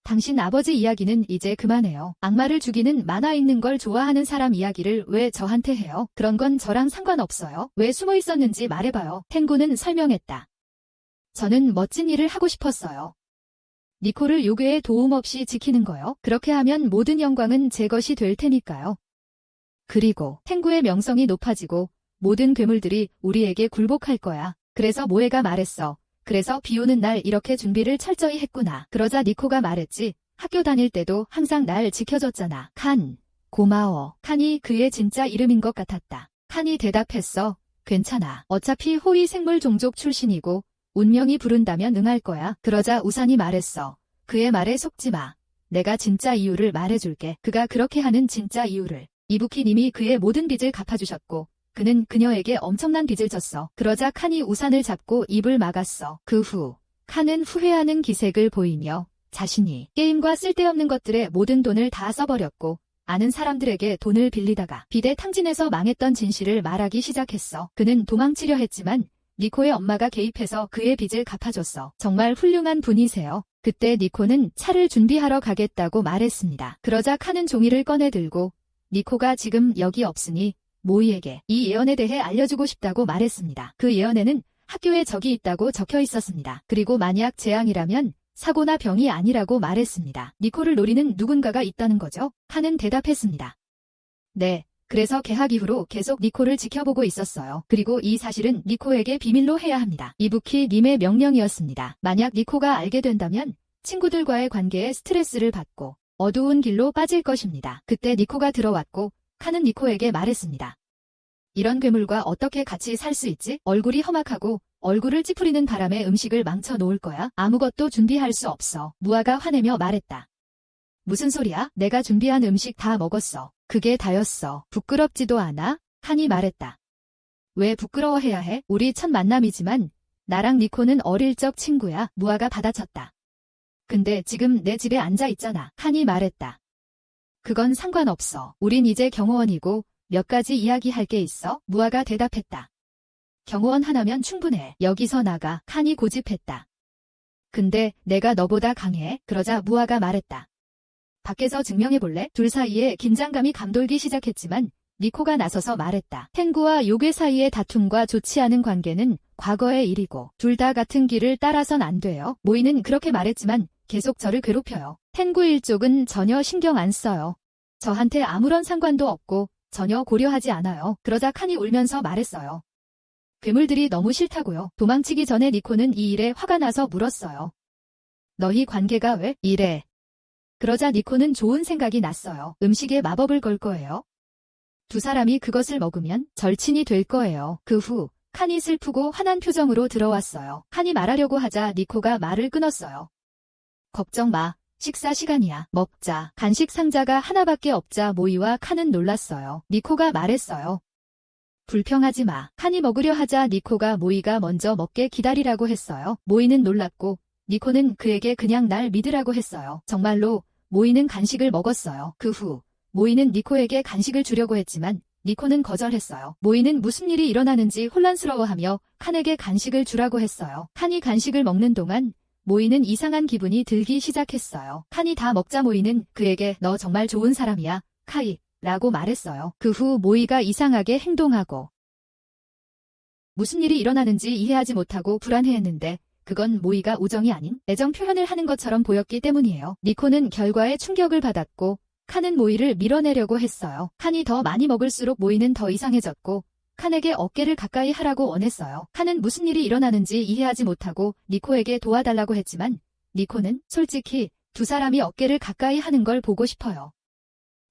당신 아버지 이야기는 이제 그만해요. 악마를 죽이는 만화 읽는 걸 좋아하는 사람 이야기를 왜 저한테 해요? 그런 건 저랑 상관없어요. 왜 숨어 있었는지 말해봐요. 탱구는 설명했다. 저는 멋진 일을 하고 싶었어요. 니코를 요괴의 도움 없이 지키는 거요. 그렇게 하면 모든 영광은 제 것이 될 테니까요. 그리고 탱구의 명성이 높아지고 모든 괴물들이 우리에게 굴복할 거야. 그래서 모에가 말했어. 그래서 비 오는 날 이렇게 준비를 철저히 했구나. 그러자 니코가 말했지. 학교 다닐 때도 항상 날 지켜줬잖아. 칸, 고마워. 칸이 그의 진짜 이름인 것 같았다. 칸이 대답했어. 괜찮아. 어차피 호위 생물 종족 출신이고 운명이 부른다면 응할 거야. 그러자 우산이 말했어. 그의 말에 속지 마. 내가 진짜 이유를 말해줄게. 그가 그렇게 하는 진짜 이유를. 이부키님이 그의 모든 빚을 갚아주셨고 그는 그녀에게 엄청난 빚을 졌어. 그러자 칸이 우산을 잡고 입을 막았어. 그 후 칸은 후회하는 기색을 보이며 자신이 게임과 쓸데없는 것들에 모든 돈을 다 써버렸고 아는 사람들에게 돈을 빌리다가 빚에 탕진해서 망했던 진실을 말하기 시작했어. 그는 도망치려 했지만 니코의 엄마가 개입해서 그의 빚을 갚아줬어. 정말 훌륭한 분이세요. 그때 니코는 차를 준비하러 가겠다고 말했습니다. 그러자 칸은 종이를 꺼내 들고 니코가 지금 여기 없으니 모이에게 이 예언에 대해 알려주고 싶다고 말했습니다. 그 예언에는 학교에 적이 있다고 적혀 있었습니다. 그리고 만약 재앙이라면 사고나 병이 아니라고 말했습니다. 니코를 노리는 누군가가 있다는 거죠? 칸은 대답했습니다. 네. 그래서 개학 이후로 계속 니코를 지켜보고 있었어요. 그리고 이 사실은 니코에게 비밀로 해야 합니다. 이부키 님의 명령이었습니다. 만약 니코가 알게 된다면 친구들과의 관계에 스트레스를 받고 어두운 길로 빠질 것입니다. 그때 니코가 들어왔고 칸은 니코에게 말했습니다. 이런 괴물과 어떻게 같이 살 수 있지? 얼굴이 험악하고 얼굴을 찌푸리는 바람에 음식을 망쳐 놓을 거야? 아무것도 준비할 수 없어. 무아가 화내며 말했다. 무슨 소리야? 내가 준비한 음식 다 먹었어. 그게 다였어. 부끄럽지도 않아? 칸이 말했다. 왜 부끄러워해야 해? 우리 첫 만남이지만 나랑 니코는 어릴 적 친구야. 무아가 받아쳤다. 근데 지금 내 집에 앉아 있잖아. 칸이 말했다. 그건 상관없어. 우린 이제 경호원이고 몇 가지 이야기할 게 있어. 무아가 대답했다. 경호원 하나면 충분해. 여기서 나가. 칸이 고집했다. 근데 내가 너보다 강해. 그러자 무아가 말했다. 밖에서 증명해볼래? 둘 사이에 긴장감이 감돌기 시작했지만 니코가 나서서 말했다. 탱구와 요괴 사이의 다툼과 좋지 않은 관계는 과거의 일이고 둘 다 같은 길을 따라선 안 돼요. 모이는 그렇게 말했지만 계속 저를 괴롭혀요. 탱구 일족은 전혀 신경 안 써요. 저한테 아무런 상관도 없고 전혀 고려하지 않아요. 그러자 칸이 울면서 말했어요. 괴물들이 너무 싫다고요. 도망치기 전에 니코는 이 일에 화가 나서 물었어요. 너희 관계가 왜 이래? 그러자 니코는 좋은 생각이 났어요. 음식에 마법을 걸 거예요. 두 사람이 그것을 먹으면 절친이 될 거예요. 그 후 칸이 슬프고 화난 표정으로 들어왔어요. 칸이 말하려고 하자 니코가 말을 끊었어요. 걱정 마. 식사 시간이야. 먹자. 간식 상자가 하나밖에 없자 모이와 칸은 놀랐어요. 니코가 말했어요. 불평하지 마. 칸이 먹으려 하자 니코가 모이가 먼저 먹게 기다리라고 했어요. 모이는 놀랐고 니코는 그에게 그냥 날 믿으라고 했어요. 정말로 모이는 간식을 먹었어요. 그 후 모이는 니코에게 간식을 주려고 했지만 니코는 거절했어요. 모이는 무슨 일이 일어나는지 혼란스러워하며 칸에게 간식을 주라고 했어요. 칸이 간식을 먹는 동안 모이는 이상한 기분이 들기 시작했어요. 칸이 다 먹자 모이는 그에게 너 정말 좋은 사람이야, 카이 라고 말했어요. 그 후 모이가 이상하게 행동하고 무슨 일이 일어나는지 이해하지 못하고 불안해했는데 그건 모이가 우정이 아닌 애정 표현을 하는 것처럼 보였기 때문이에요. 니코는 결과에 충격을 받았고 칸은 모이를 밀어내려고 했어요. 칸이 더 많이 먹을수록 모이는 더 이상해졌고 칸에게 어깨를 가까이 하라고 원했어요. 칸은 무슨 일이 일어나는지 이해하지 못하고 니코에게 도와달라고 했지만 니코는 솔직히 두 사람이 어깨를 가까이 하는 걸 보고 싶어요.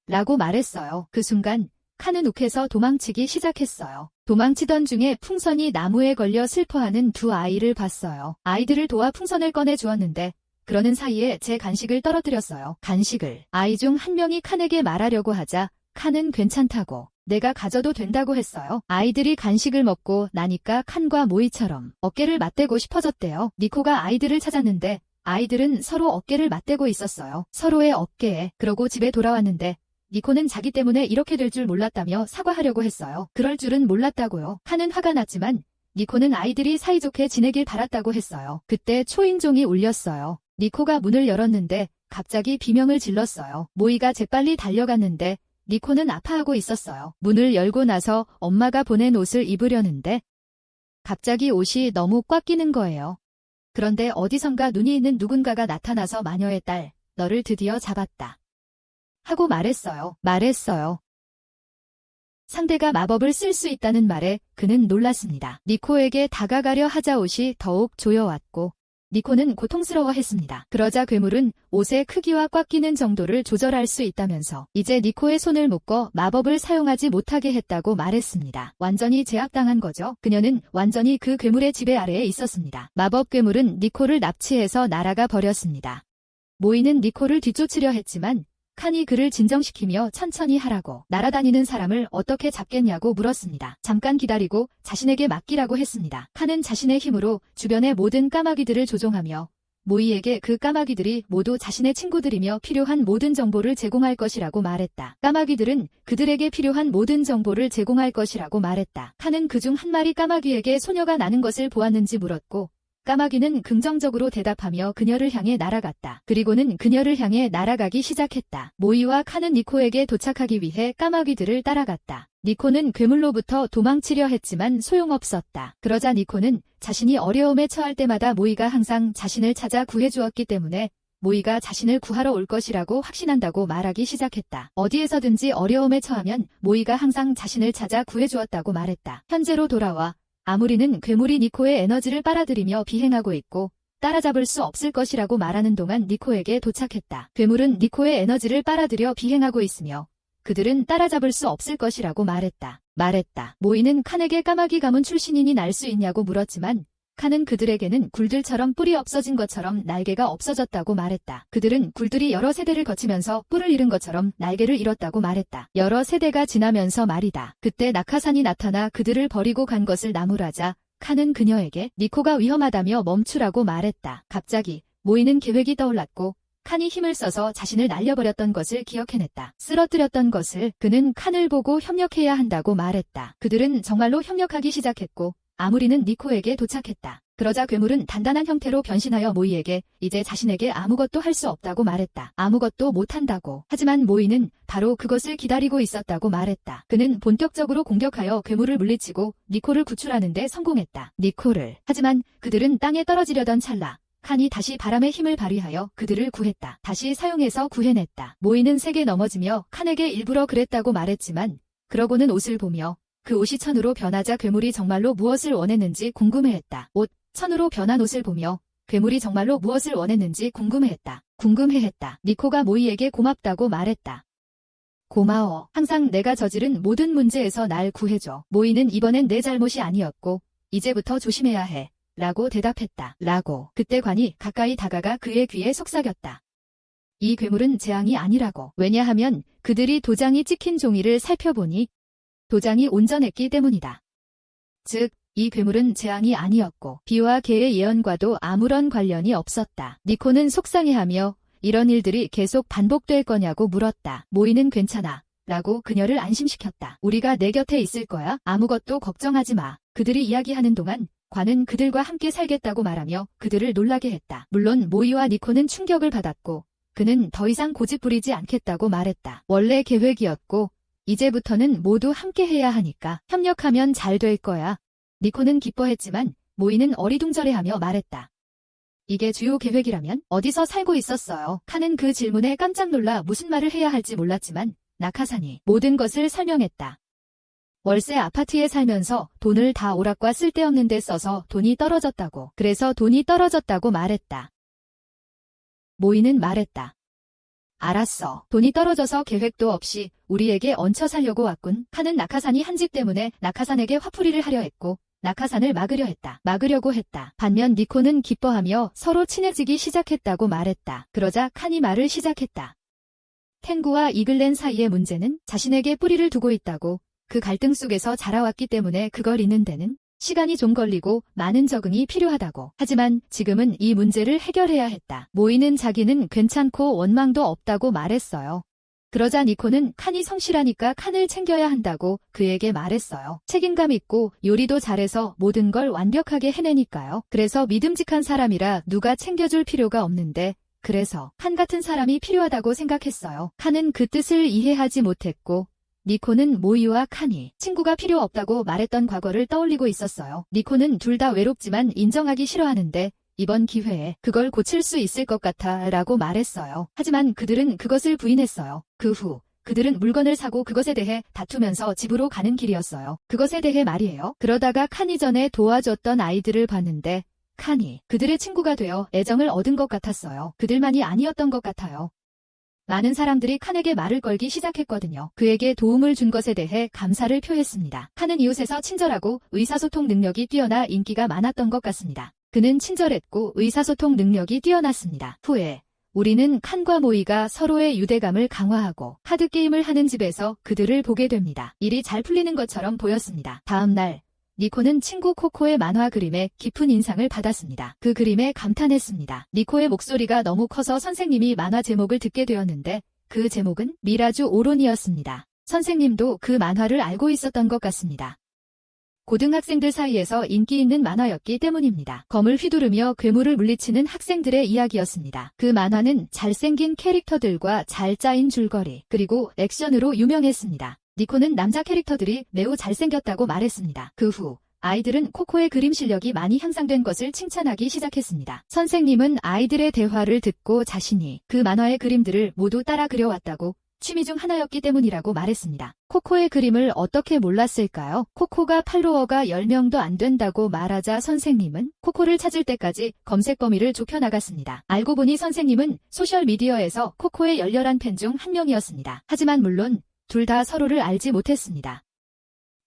라고 말했어요. 그 순간 칸은 욱해서 도망치기 시작했어요. 도망치던 중에 풍선이 나무에 걸려 슬퍼하는 두 아이를 봤어요. 아이들을 도와 풍선을 꺼내 주었는데 그러는 사이에 제 간식을 떨어뜨렸어요. 간식을. 아이 중 한 명이 칸에게 말하려고 하자 칸은 괜찮다고 내가 가져도 된다고 했어요. 아이들이 간식을 먹고 나니까 칸과 모이처럼 어깨를 맞대고 싶어졌대요. 니코가 아이들을 찾았는데 아이들은 서로 어깨를 맞대고 있었어요. 서로의 어깨에. 그러고 집에 돌아왔는데 니코는 자기 때문에 이렇게 될 줄 몰랐다며 사과하려고 했어요. 그럴 줄은 몰랐다고요. 칸은 화가 났지만 니코는 아이들이 사이좋게 지내길 바랐다고 했어요. 그때 초인종이 울렸어요. 니코가 문을 열었는데 갑자기 비명을 질렀어요. 모이가 재빨리 달려갔는데 니코는 아파하고 있었어요. 문을 열고 나서 엄마가 보낸 옷을 입으려는데 갑자기 옷이 너무 꽉 끼는 거예요. 그런데 어디선가 눈이 있는 누군가가 나타나서 마녀의 딸, 너를 드디어 잡았다. 하고 말했어요. 상대가 마법을 쓸 수 있다는 말에 그는 놀랐습니다. 니코에게 다가가려 하자 옷이 더욱 조여왔고 니코는 고통스러워했습니다. 그러자 괴물은 옷의 크기와 꽉 끼는 정도를 조절할 수 있다면서 이제 니코의 손을 묶어 마법을 사용하지 못하게 했다고 말했습니다. 완전히 제압당한 거죠. 그녀는 완전히 그 괴물의 지배 아래에 있었습니다. 마법 괴물은 니코를 납치해서 날아가 버렸습니다. 모이는 니코를 뒤쫓으려 했지만 칸이 그를 진정시키며 천천히 하라고 날아다니는 사람을 어떻게 잡겠냐고 물었습니다. 잠깐 기다리고 자신에게 맡기라고 했습니다. 칸은 자신의 힘으로 주변의 모든 까마귀들을 조종하며 모이에게 그 까마귀들이 모두 자신의 친구들이며 필요한 모든 정보를 제공할 것이라고 말했다. 까마귀들은 그들에게 필요한 모든 정보를 제공할 것이라고 말했다. 칸은 그중 한 마리 까마귀에게 소녀가 나는 것을 보았는지 물었고 까마귀는 긍정적으로 대답하며 그녀를 향해 날아갔다. 그리고는 그녀를 향해 날아가기 시작했다. 모이와 칸은 니코에게 도착하기 위해 까마귀들을 따라갔다. 니코는 괴물로부터 도망치려 했지만 소용없었다. 그러자 니코는 자신이 어려움에 처할 때마다 모이가 항상 자신을 찾아 구해주었기 때문에 모이가 자신을 구하러 올 것이라고 확신한다고 말하기 시작했다. 어디에서든지 어려움에 처하면 모이가 항상 자신을 찾아 구해주었다고 말했다. 현재로 돌아와 아무리는 괴물이 니코의 에너지를 빨아들이며 비행하고 있고 따라잡을 수 없을 것이라고 말하는 동안 니코에게 도착했다. 괴물은 니코의 에너지를 빨아들여 비행하고 있으며 그들은 따라잡을 수 없을 것이라고 말했다. 모이는 칸에게 까마귀 가문 출신이니 날 수 있냐고 물었지만 칸은 그들에게는 굴들처럼 뿔이 없어진 것처럼 날개가 없어졌다고 말했다. 그들은 굴들이 여러 세대를 거치면서 뿔을 잃은 것처럼 날개를 잃었다고 말했다. 여러 세대가 지나면서 말이다. 그때 낙하산이 나타나 그들을 버리고 간 것을 나무라자 칸은 그녀에게 니코가 위험하다며 멈추라고 말했다. 갑자기 모이는 계획이 떠올랐고 칸이 힘을 써서 자신을 날려버렸던 것을 기억해냈다. 쓰러뜨렸던 것을 그는 칸을 보고 협력해야 한다고 말했다. 그들은 정말로 협력하기 시작했고 아무리는 니코에게 도착했다. 그러자 괴물은 단단한 형태로 변신하여 모이에게 이제 자신에게 아무것도 할 수 없다고 말했다. 아무것도 못한다고. 하지만 모이는 바로 그것을 기다리고 있었다고 말했다. 그는 본격적으로 공격하여 괴물을 물리치고 니코를 구출하는 데 성공했다. 하지만 그들은 땅에 떨어지려던 찰나 칸이 다시 바람의 힘을 발휘하여 그들을 구했다. 다시 사용해서 구해냈다. 모이는 세게 넘어지며 칸에게 일부러 그랬다고 말했지만 그러고는 옷을 보며 그 옷이 천으로 변하자 괴물이 정말로 무엇을 원했는지 궁금해했다. 천으로 변한 옷을 보며 괴물이 정말로 무엇을 원했는지 궁금해했다. 니코가 모이에게 고맙다고 말했다. 고마워. 항상 내가 저지른 모든 문제에서 날 구해줘. 모이는 이번엔 내 잘못이 아니었고 이제부터 조심해야 해. 라고 대답했다. 그때 관이 가까이 다가가 그의 귀에 속삭였다. 이 괴물은 재앙이 아니라고. 왜냐하면 그들이 도장이 찍힌 종이를 살펴보니 도장이 온전했기 때문이다. 즉, 이 괴물은 재앙이 아니었고 비와 개의 예언과도 아무런 관련이 없었다. 니코는 속상해하며 이런 일들이 계속 반복될 거냐고 물었다. 모이는 괜찮아. 라고 그녀를 안심시켰다. 우리가 내 곁에 있을 거야. 아무것도 걱정하지 마. 그들이 이야기하는 동안 관은 그들과 함께 살겠다고 말하며 그들을 놀라게 했다. 물론 모이와 니코는 충격을 받았고 그는 더 이상 고집 부리지 않겠다고 말했다. 원래 계획이었고 이제부터는 모두 함께 해야 하니까 협력하면 잘 될 거야. 니코는 기뻐했지만 모이는 어리둥절해하며 말했다. 이게 주요 계획이라면 어디서 살고 있었어요? 칸은 그 질문에 깜짝 놀라 무슨 말을 해야 할지 몰랐지만 낙하산이 모든 것을 설명했다. 월세 아파트에 살면서 돈을 다 오락과 쓸데없는 데 써서 돈이 떨어졌다고. 그래서 돈이 떨어졌다고 말했다. 모이는 말했다. 알았어. 돈이 떨어져서 계획도 없이 우리에게 얹혀 살려고 왔군. 칸은 낙하산이 한 집 때문에 낙하산에게 화풀이를 하려 했고 낙하산을 막으려고 했다. 반면 니코는 기뻐하며 서로 친해지기 시작했다고 말했다. 그러자 칸이 말을 시작했다. 탱구와 이글렌 사이의 문제는 자신에게 뿌리를 두고 있다고. 그 갈등 속에서 자라왔기 때문에 그걸 잇는 데는 시간이 좀 걸리고 많은 적응이 필요하다고. 하지만 지금은 이 문제를 해결해야 했다. 모이는 자기는 괜찮고 원망도 없다고 말했어요. 그러자 니코는 칸이 성실하니까 칸을 챙겨야 한다고 그에게 말했어요. 책임감 있고 요리도 잘해서 모든 걸 완벽하게 해내니까요. 그래서 믿음직한 사람이라 누가 챙겨줄 필요가 없는데 그래서 칸 같은 사람이 필요하다고 생각했어요. 칸은 그 뜻을 이해하지 못했고 니코는 모이와 칸이 친구가 필요 없다고 말했던 과거를 떠올리고 있었어요. 니코는 둘 다 외롭지만 인정하기 싫어하는데 이번 기회에 그걸 고칠 수 있을 것 같아 라고 말했어요. 하지만 그들은 그것을 부인했어요. 그 후 그들은 물건을 사고 그것에 대해 다투면서 집으로 가는 길이었어요. 그것에 대해 말이에요. 그러다가 칸이 전에 도와줬던 아이들을 봤는데 칸이 그들의 친구가 되어 애정을 얻은 것 같았어요. 그들만이 아니었던 것 같아요. 많은 사람들이 칸에게 말을 걸기 시작했거든요. 그에게 도움을 준 것에 대해 감사를 표했습니다. 칸은 이웃에서 친절하고 의사소통 능력이 뛰어나 인기가 많았던 것 같습니다. 그는 친절했고 의사소통 능력이 뛰어났습니다. 후에 우리는 칸과 모이가 서로의 유대감을 강화하고 카드게임을 하는 집에서 그들을 보게 됩니다. 일이 잘 풀리는 것처럼 보였습니다. 다음 날 니코는 친구 코코의 만화 그림에 깊은 인상을 받았습니다. 그 그림에 감탄했습니다. 니코의 목소리가 너무 커서 선생님이 만화 제목을 듣게 되었는데 그 제목은 미라주 오론이었습니다. 선생님도 그 만화를 알고 있었던 것 같습니다. 고등학생들 사이에서 인기 있는 만화였기 때문입니다. 검을 휘두르며 괴물을 물리치는 학생들의 이야기였습니다. 그 만화는 잘생긴 캐릭터들과 잘 짜인 줄거리, 그리고 액션으로 유명했습니다. 니코는 남자 캐릭터들이 매우 잘생겼다고 말했습니다. 그 후 아이들은 코코의 그림 실력이 많이 향상된 것을 칭찬하기 시작했습니다. 선생님은 아이들의 대화를 듣고 자신이 그 만화의 그림들을 모두 따라 그려왔다고 취미 중 하나였기 때문이라고 말했습니다. 코코의 그림을 어떻게 몰랐을까요? 코코가 팔로워가 10명도 안 된다고 말하자 선생님은 코코를 찾을 때까지 검색 범위를 좁혀나갔습니다. 알고 보니 선생님은 소셜미디어에서 코코의 열렬한 팬 중 한 명이었습니다. 하지만 물론 둘 다 서로를 알지 못했습니다.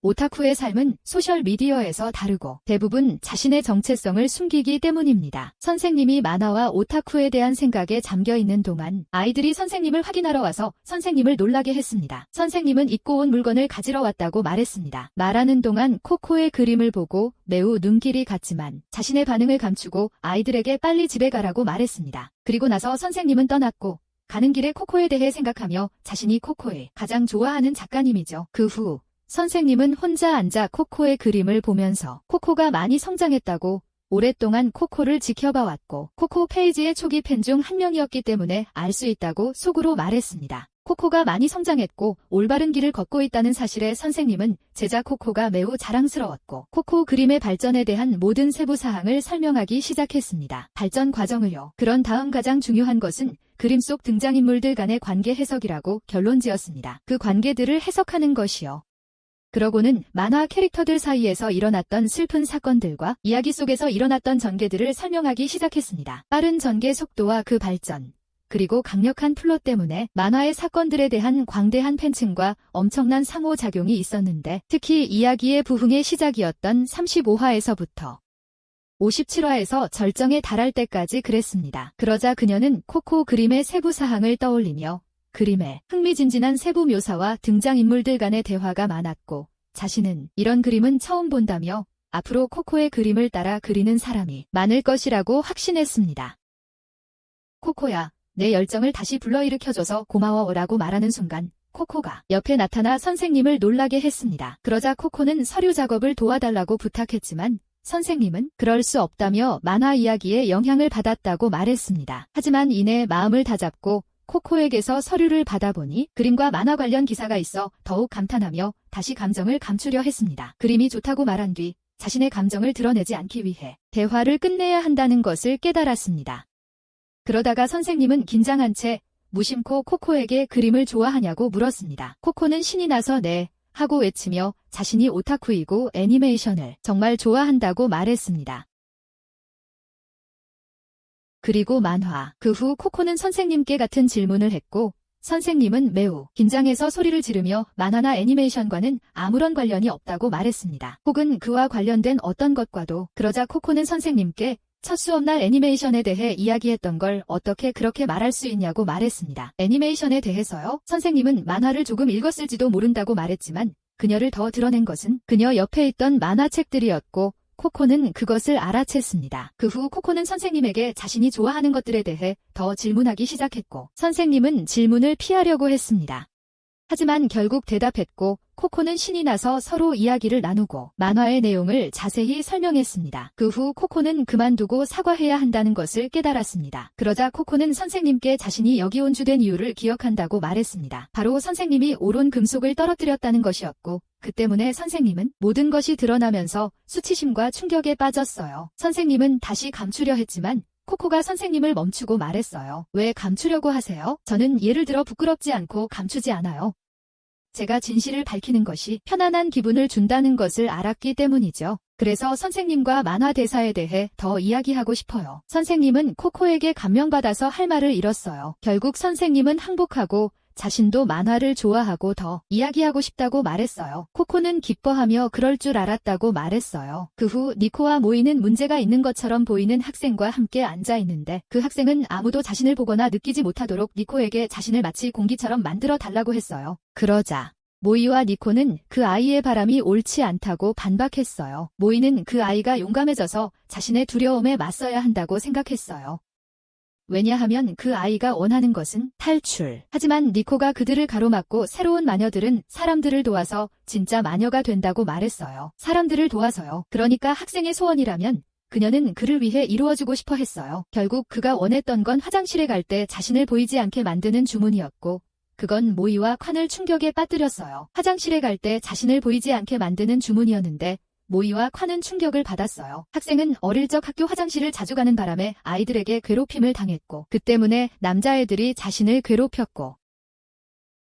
오타쿠의 삶은 소셜미디어에서 다르고 대부분 자신의 정체성을 숨기기 때문입니다. 선생님이 만화와 오타쿠에 대한 생각에 잠겨있는 동안 아이들이 선생님을 확인하러 와서 선생님을 놀라게 했습니다. 선생님은 입고 온 물건을 가지러 왔다고 말했습니다. 말하는 동안 코코의 그림을 보고 매우 눈길이 갔지만 자신의 반응을 감추고 아이들에게 빨리 집에 가라고 말했습니다. 그리고 나서 선생님은 떠났고 가는 길에 코코에 대해 생각하며 자신이 코코의 가장 좋아하는 작가님이죠. 그 후 선생님은 혼자 앉아 코코의 그림을 보면서 코코가 많이 성장했다고 오랫동안 코코를 지켜봐왔고 코코 페이지의 초기 팬 중 한 명이었기 때문에 알 수 있다고 속으로 말했습니다. 코코가 많이 성장했고 올바른 길을 걷고 있다는 사실에 선생님은 제자 코코가 매우 자랑스러웠고 코코 그림의 발전에 대한 모든 세부 사항을 설명하기 시작했습니다. 발전 과정을요. 그런 다음 가장 중요한 것은 그림 속 등장인물들 간의 관계 해석이라고 결론지었습니다. 그 관계들을 해석하는 것이요. 그러고는 만화 캐릭터들 사이에서 일어났던 슬픈 사건들과 이야기 속에서 일어났던 전개들을 설명하기 시작했습니다. 빠른 전개 속도와 그 발전, 그리고 강력한 플롯 때문에 만화의 사건들에 대한 광대한 팬층과 엄청난 상호작용이 있었는데 특히 이야기의 부흥의 시작이었던 35화에서부터 57화에서 절정에 달할 때까지 그랬습니다. 그러자 그녀는 코코 그림의 세부 사항을 떠올리며 그림의 흥미진진한 세부 묘사와 등장인물들 간의 대화가 많았고 자신은 이런 그림은 처음 본다며 앞으로 코코의 그림을 따라 그리는 사람이 많을 것이라고 확신했습니다. 코코야, 내 열정을 다시 불러일으켜줘서 고마워라고 말하는 순간 코코가 옆에 나타나 선생님을 놀라게 했습니다. 그러자 코코는 서류 작업을 도와달라고 부탁했지만 선생님은 그럴 수 없다며 만화 이야기에 영향을 받았다고 말했습니다. 하지만 이내 마음을 다잡고 코코에게서 서류를 받아보니 그림과 만화 관련 기사가 있어 더욱 감탄하며 다시 감정을 감추려 했습니다. 그림이 좋다고 말한 뒤 자신의 감정을 드러내지 않기 위해 대화를 끝내야 한다는 것을 깨달았습니다. 그러다가 선생님은 긴장한 채 무심코 코코에게 그림을 좋아하냐고 물었습니다. 코코는 신이 나서 네, 하고 외치며 자신이 오타쿠이고 애니메이션을 정말 좋아한다고 말했습니다. 그리고 만화. 그 후 코코는 선생님께 같은 질문을 했고 선생님은 매우 긴장해서 소리를 지르며 만화나 애니메이션과는 아무런 관련이 없다고 말했습니다. 혹은 그와 관련된 어떤 것과도. 그러자 코코는 선생님께 첫 수업날 애니메이션에 대해 이야기했던 걸 어떻게 그렇게 말할 수 있냐고 말했습니다. 애니메이션에 대해서요? 선생님은 만화를 조금 읽었을지도 모른다고 말했지만 그녀를 더 드러낸 것은 그녀 옆에 있던 만화책들이었고 코코는 그것을 알아챘습니다. 그 후 코코는 선생님에게 자신이 좋아하는 것들에 대해 더 질문하기 시작했고 선생님은 질문을 피하려고 했습니다. 하지만 결국 대답했고 코코는 신이 나서 서로 이야기를 나누고 만화의 내용을 자세히 설명했습니다. 그 후 코코는 그만두고 사과해야 한다는 것을 깨달았습니다. 그러자 코코는 선생님께 자신이 여기 온 주된 이유를 기억한다고 말했습니다. 바로 선생님이 오론 금속을 떨어뜨렸다는 것이었고 그 때문에 선생님은 모든 것이 드러나면서 수치심과 충격에 빠졌어요. 선생님은 다시 감추려 했지만 코코가 선생님을 멈추고 말했어요. 왜 감추려고 하세요? 저는 예를 들어 부끄럽지 않고 감추지 않아요. 제가 진실을 밝히는 것이 편안한 기분을 준다는 것을 알았기 때문이죠. 그래서 선생님과 만화 대사에 대해 더 이야기하고 싶어요. 선생님은 코코에게 감명받아서 할 말을 잃었어요. 결국 선생님은 항복하고 자신도 만화를 좋아하고 더 이야기하고 싶다고 말했어요. 코코는 기뻐하며 그럴 줄 알았다고 말했어요. 그 후 니코와 모이는 문제가 있는 것처럼 보이는 학생과 함께 앉아 있는데 그 학생은 아무도 자신을 보거나 느끼지 못하도록 니코에게 자신을 마치 공기처럼 만들어 달라고 했어요. 그러자 모이와 니코는 그 아이의 바람이 옳지 않다고 반박했어요. 모이는 그 아이가 용감해져서 자신의 두려움에 맞서야 한다고 생각했어요. 왜냐하면 그 아이가 원하는 것은 탈출. 하지만 니코가 그들을 가로막고 새로운 마녀들은 사람들을 도와서 진짜 마녀가 된다고 말했어요. 사람들을 도와서요. 그러니까 학생의 소원이라면 그녀는 그를 위해 이루어주고 싶어 했어요. 결국 그가 원했던 건 화장실에 갈 때 자신을 보이지 않게 만드는 주문이었고 그건 모이와 칸을 충격에 빠뜨렸어요. 화장실에 갈 때 자신을 보이지 않게 만드는 주문이었는데 모이와 칸은 충격을 받았어요. 학생은 어릴 적 학교 화장실을 자주 가는 바람에 아이들에게 괴롭힘을 당했고 그 때문에 남자애들이 자신을 괴롭혔고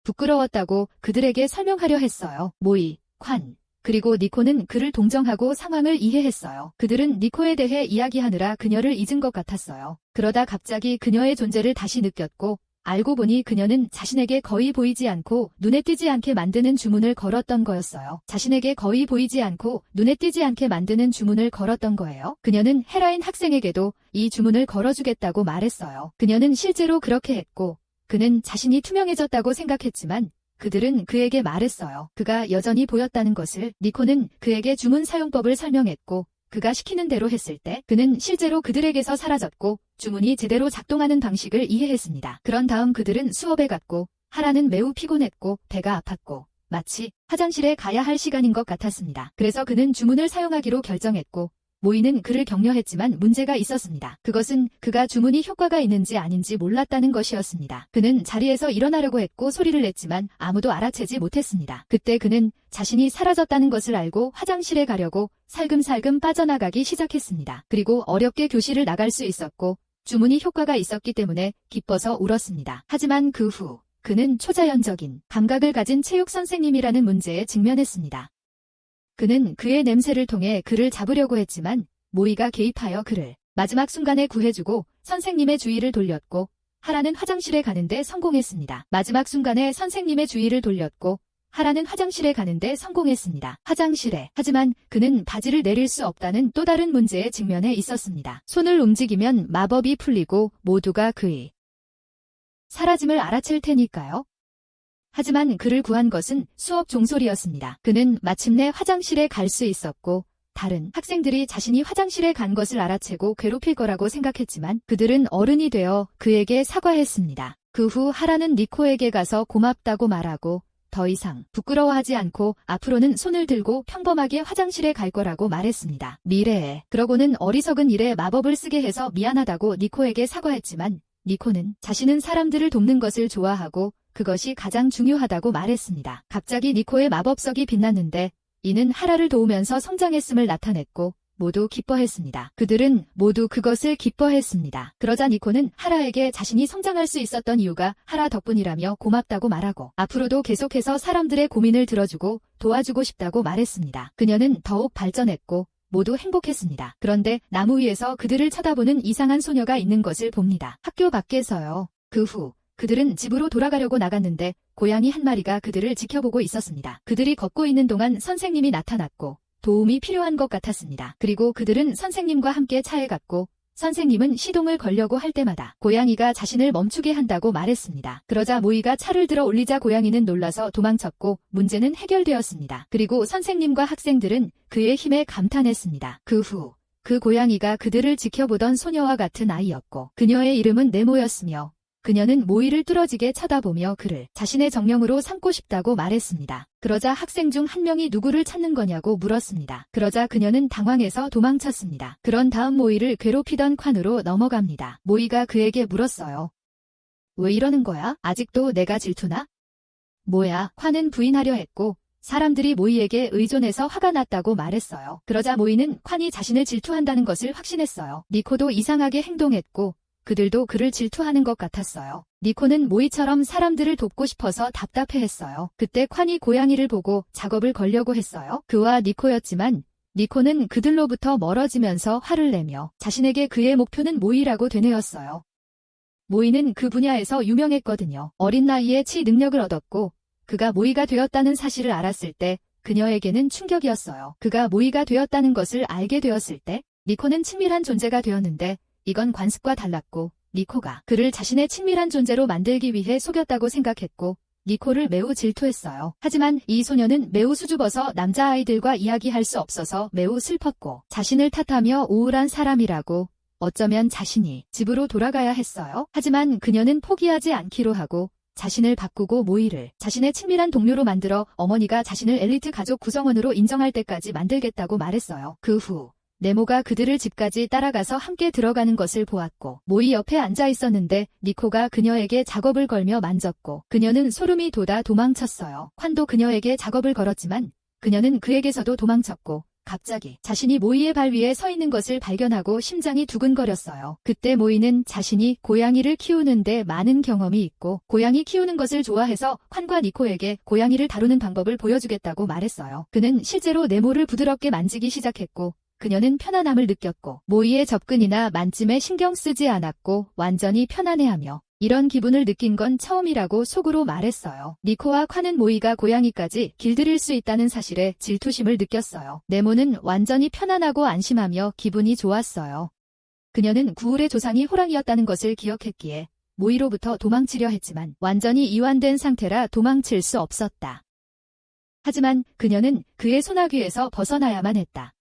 부끄러웠다고 그들에게 설명하려 했어요. 모이, 칸, 그리고 니코는 그를 동정하고 상황을 이해했어요. 그들은 니코에 대해 이야기하느라 그녀를 잊은 것 같았어요. 그러다 갑자기 그녀의 존재를 다시 느꼈고 알고 보니 그녀는 자신에게 거의 보이지 않고 눈에 띄지 않게 만드는 주문을 걸었던 거였어요. 자신에게 거의 보이지 않고 눈에 띄지 않게 만드는 주문을 걸었던 거예요. 그녀는 헤라인 학생에게도 이 주문을 걸어주겠다고 말했어요. 그녀는 실제로 그렇게 했고 그는 자신이 투명해졌다고 생각했지만 그들은 그에게 말했어요. 그가 여전히 보였다는 것을. 니코는 그에게 주문 사용법을 설명했고 그가 시키는 대로 했을 때 그는 실제로 그들에게서 사라졌고 주문이 제대로 작동하는 방식을 이해했습니다. 그런 다음 그들은 수업에 갔고 하라는 매우 피곤했고 배가 아팠고 마치 화장실에 가야 할 시간인 것 같았습니다. 그래서 그는 주문을 사용하기로 결정했고 모이는 그를 격려했지만 문제가 있었습니다. 그것은 그가 주문이 효과가 있는지 아닌지 몰랐다는 것이었습니다. 그는 자리에서 일어나려고 했고 소리를 냈지만 아무도 알아채지 못했습니다. 그때 그는 자신이 사라졌다는 것을 알고 화장실에 가려고 살금살금 빠져나가기 시작했습니다. 그리고 어렵게 교실을 나갈 수 있었고 주문이 효과가 있었기 때문에 기뻐서 울었습니다. 하지만 그 후 그는 초자연적인 감각을 가진 체육 선생님이라는 문제에 직면했습니다. 그는 그의 냄새를 통해 그를 잡으려고 했지만 모이가 개입하여 그를 마지막 순간에 구해주고 선생님의 주의를 돌렸고 하라는 화장실에 가는데 성공했습니다. 마지막 순간에 선생님의 주의를 돌렸고 하라는 화장실에 가는데 성공했습니다. 화장실에. 하지만 그는 바지를 내릴 수 없다는 또 다른 문제에 직면해 있었습니다. 손을 움직이면 마법이 풀리고 모두가 그의 사라짐을 알아챌 테니까요. 하지만 그를 구한 것은 수업 종소리였습니다. 그는 마침내 화장실에 갈 수 있었고 다른 학생들이 자신이 화장실에 간 것을 알아채고 괴롭힐 거라고 생각했지만 그들은 어른이 되어 그에게 사과했습니다. 그 후 하라는 니코에게 가서 고맙다고 말하고 더 이상 부끄러워하지 않고 앞으로는 손을 들고 평범하게 화장실에 갈 거라고 말했습니다. 미래에. 그러고는 어리석은 일에 마법을 쓰게 해서 미안하다고 니코에게 사과했지만 니코는 자신은 사람들을 돕는 것을 좋아하고 그것이 가장 중요하다고 말했습니다. 갑자기 니코의 마법석이 빛났는데 이는 하라를 도우면서 성장했음을 나타냈고 모두 기뻐했습니다. 그들은 모두 그것을 기뻐했습니다. 그러자 니코는 하라에게 자신이 성장할 수 있었던 이유가 하라 덕분이라며 고맙다고 말하고 앞으로도 계속해서 사람들의 고민을 들어주고 도와주고 싶다고 말했습니다. 그녀는 더욱 발전했고 모두 행복했습니다. 그런데 나무 위에서 그들을 쳐다보는 이상한 소녀가 있는 것을 봅니다. 학교 밖에서요. 그 후 그들은 집으로 돌아가려고 나갔는데 고양이 한 마리가 그들을 지켜보고 있었습니다. 그들이 걷고 있는 동안 선생님이 나타났고 도움이 필요한 것 같았습니다. 그리고 그들은 선생님과 함께 차에 갔고 선생님은 시동을 걸려고 할 때마다 고양이가 자신을 멈추게 한다고 말했습니다. 그러자 모이가 차를 들어 올리자 고양이는 놀라서 도망쳤고 문제는 해결되었습니다. 그리고 선생님과 학생들은 그의 힘에 감탄했습니다. 그 후 그 고양이가 그들을 지켜보던 소녀와 같은 아이였고 그녀의 이름은 네모였으며 그녀는 모이를 뚫어지게 쳐다보며 그를 자신의 정령으로 삼고 싶다고 말했습니다. 그러자 학생 중 한 명이 누구를 찾는 거냐고 물었습니다. 그러자 그녀는 당황해서 도망쳤습니다. 그런 다음 모이를 괴롭히던 칸으로 넘어갑니다. 모이가 그에게 물었어요. 왜 이러는 거야? 아직도 내가 질투나? 뭐야? 칸은 부인하려 했고 사람들이 모이에게 의존해서 화가 났다고 말했어요. 그러자 모이는 칸이 자신을 질투한다는 것을 확신했어요. 니코도 이상하게 행동했고 그들도 그를 질투하는 것 같았어요. 니코는 모이처럼 사람들을 돕고 싶어서 답답해했어요. 그때 칸이 고양이를 보고 작업을 걸려고 했어요. 그와 니코였지만 니코는 그들로부터 멀어지면서 화를 내며 자신에게 그의 목표는 모이라고 되뇌었어요. 모이는 그 분야에서 유명했거든요. 어린 나이에 치 능력을 얻었고 그가 모이가 되었다는 사실을 알았을 때 그녀에게는 충격이었어요. 그가 모이가 되었다는 것을 알게 되었을 때 니코는 친밀한 존재가 되었는데 이건 관습과 달랐고 니코가 그를 자신의 친밀한 존재로 만들기 위해 속였다고 생각했고 니코를 매우 질투했어요. 하지만 이 소녀는 매우 수줍어서 남자아이들과 이야기할 수 없어서 매우 슬펐고 자신을 탓하며 우울한 사람이라고 어쩌면 자신이 집으로 돌아가야 했어요. 하지만 그녀는 포기하지 않기로 하고 자신을 바꾸고 모이를 자신의 친밀한 동료로 만들어 어머니가 자신을 엘리트 가족 구성원으로 인정할 때까지 만들겠다고 말했어요. 그 후 네모가 그들을 집까지 따라가서 함께 들어가는 것을 보았고 모이 옆에 앉아 있었는데 니코가 그녀에게 작업을 걸며 만졌고 그녀는 소름이 돋아 도망쳤어요. 콴도 그녀에게 작업을 걸었지만 그녀는 그에게서도 도망쳤고 갑자기 자신이 모이의 발 위에 서 있는 것을 발견하고 심장이 두근거렸어요. 그때 모이는 자신이 고양이를 키우는데 많은 경험이 있고 고양이 키우는 것을 좋아해서 콴과 니코에게 고양이를 다루는 방법을 보여주겠다고 말했어요. 그는 실제로 네모를 부드럽게 만지기 시작했고 그녀는 편안함을 느꼈고 모이의 접근이나 만짐에 신경 쓰지 않았고 완전히 편안해하며 이런 기분을 느낀 건 처음이라고 속으로 말했어요. 니코와 콴은 모이가 고양이까지 길들일 수 있다는 사실에 질투심을 느꼈어요. 네모는 완전히 편안하고 안심하며 기분이 좋았어요. 그녀는 구울의 조상이 호랑이였다는 것을 기억했기에 모이로부터 도망치려 했지만 완전히 이완된 상태라 도망칠 수 없었다. 하지만 그녀는 그의 소나귀에서 벗어나야만 했다.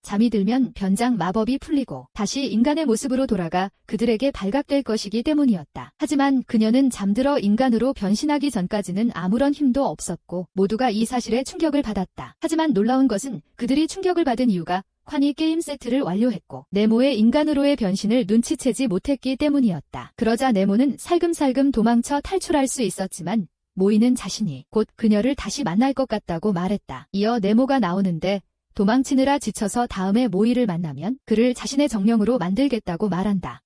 잠이 들면 변장 마법이 풀리고 다시 인간의 모습으로 돌아가 그들에게 발각될 것이기 때문이었다. 하지만 그녀는 잠들어 인간으로 변신하기 전까지는 아무런 힘도 없었고 모두가 이 사실에 충격을 받았다. 하지만 놀라운 것은 그들이 충격을 받은 이유가 콴이 게임 세트를 완료했고 네모의 인간으로의 변신을 눈치채지 못했기 때문이었다. 그러자 네모는 살금살금 도망쳐 탈출할 수 있었지만 모이는 자신이 곧 그녀를 다시 만날 것 같다고 말했다. 이어 네모가 나오는데 도망치느라 지쳐서 다음에 모이를 만나면 그를 자신의 정령으로 만들겠다고 말한다.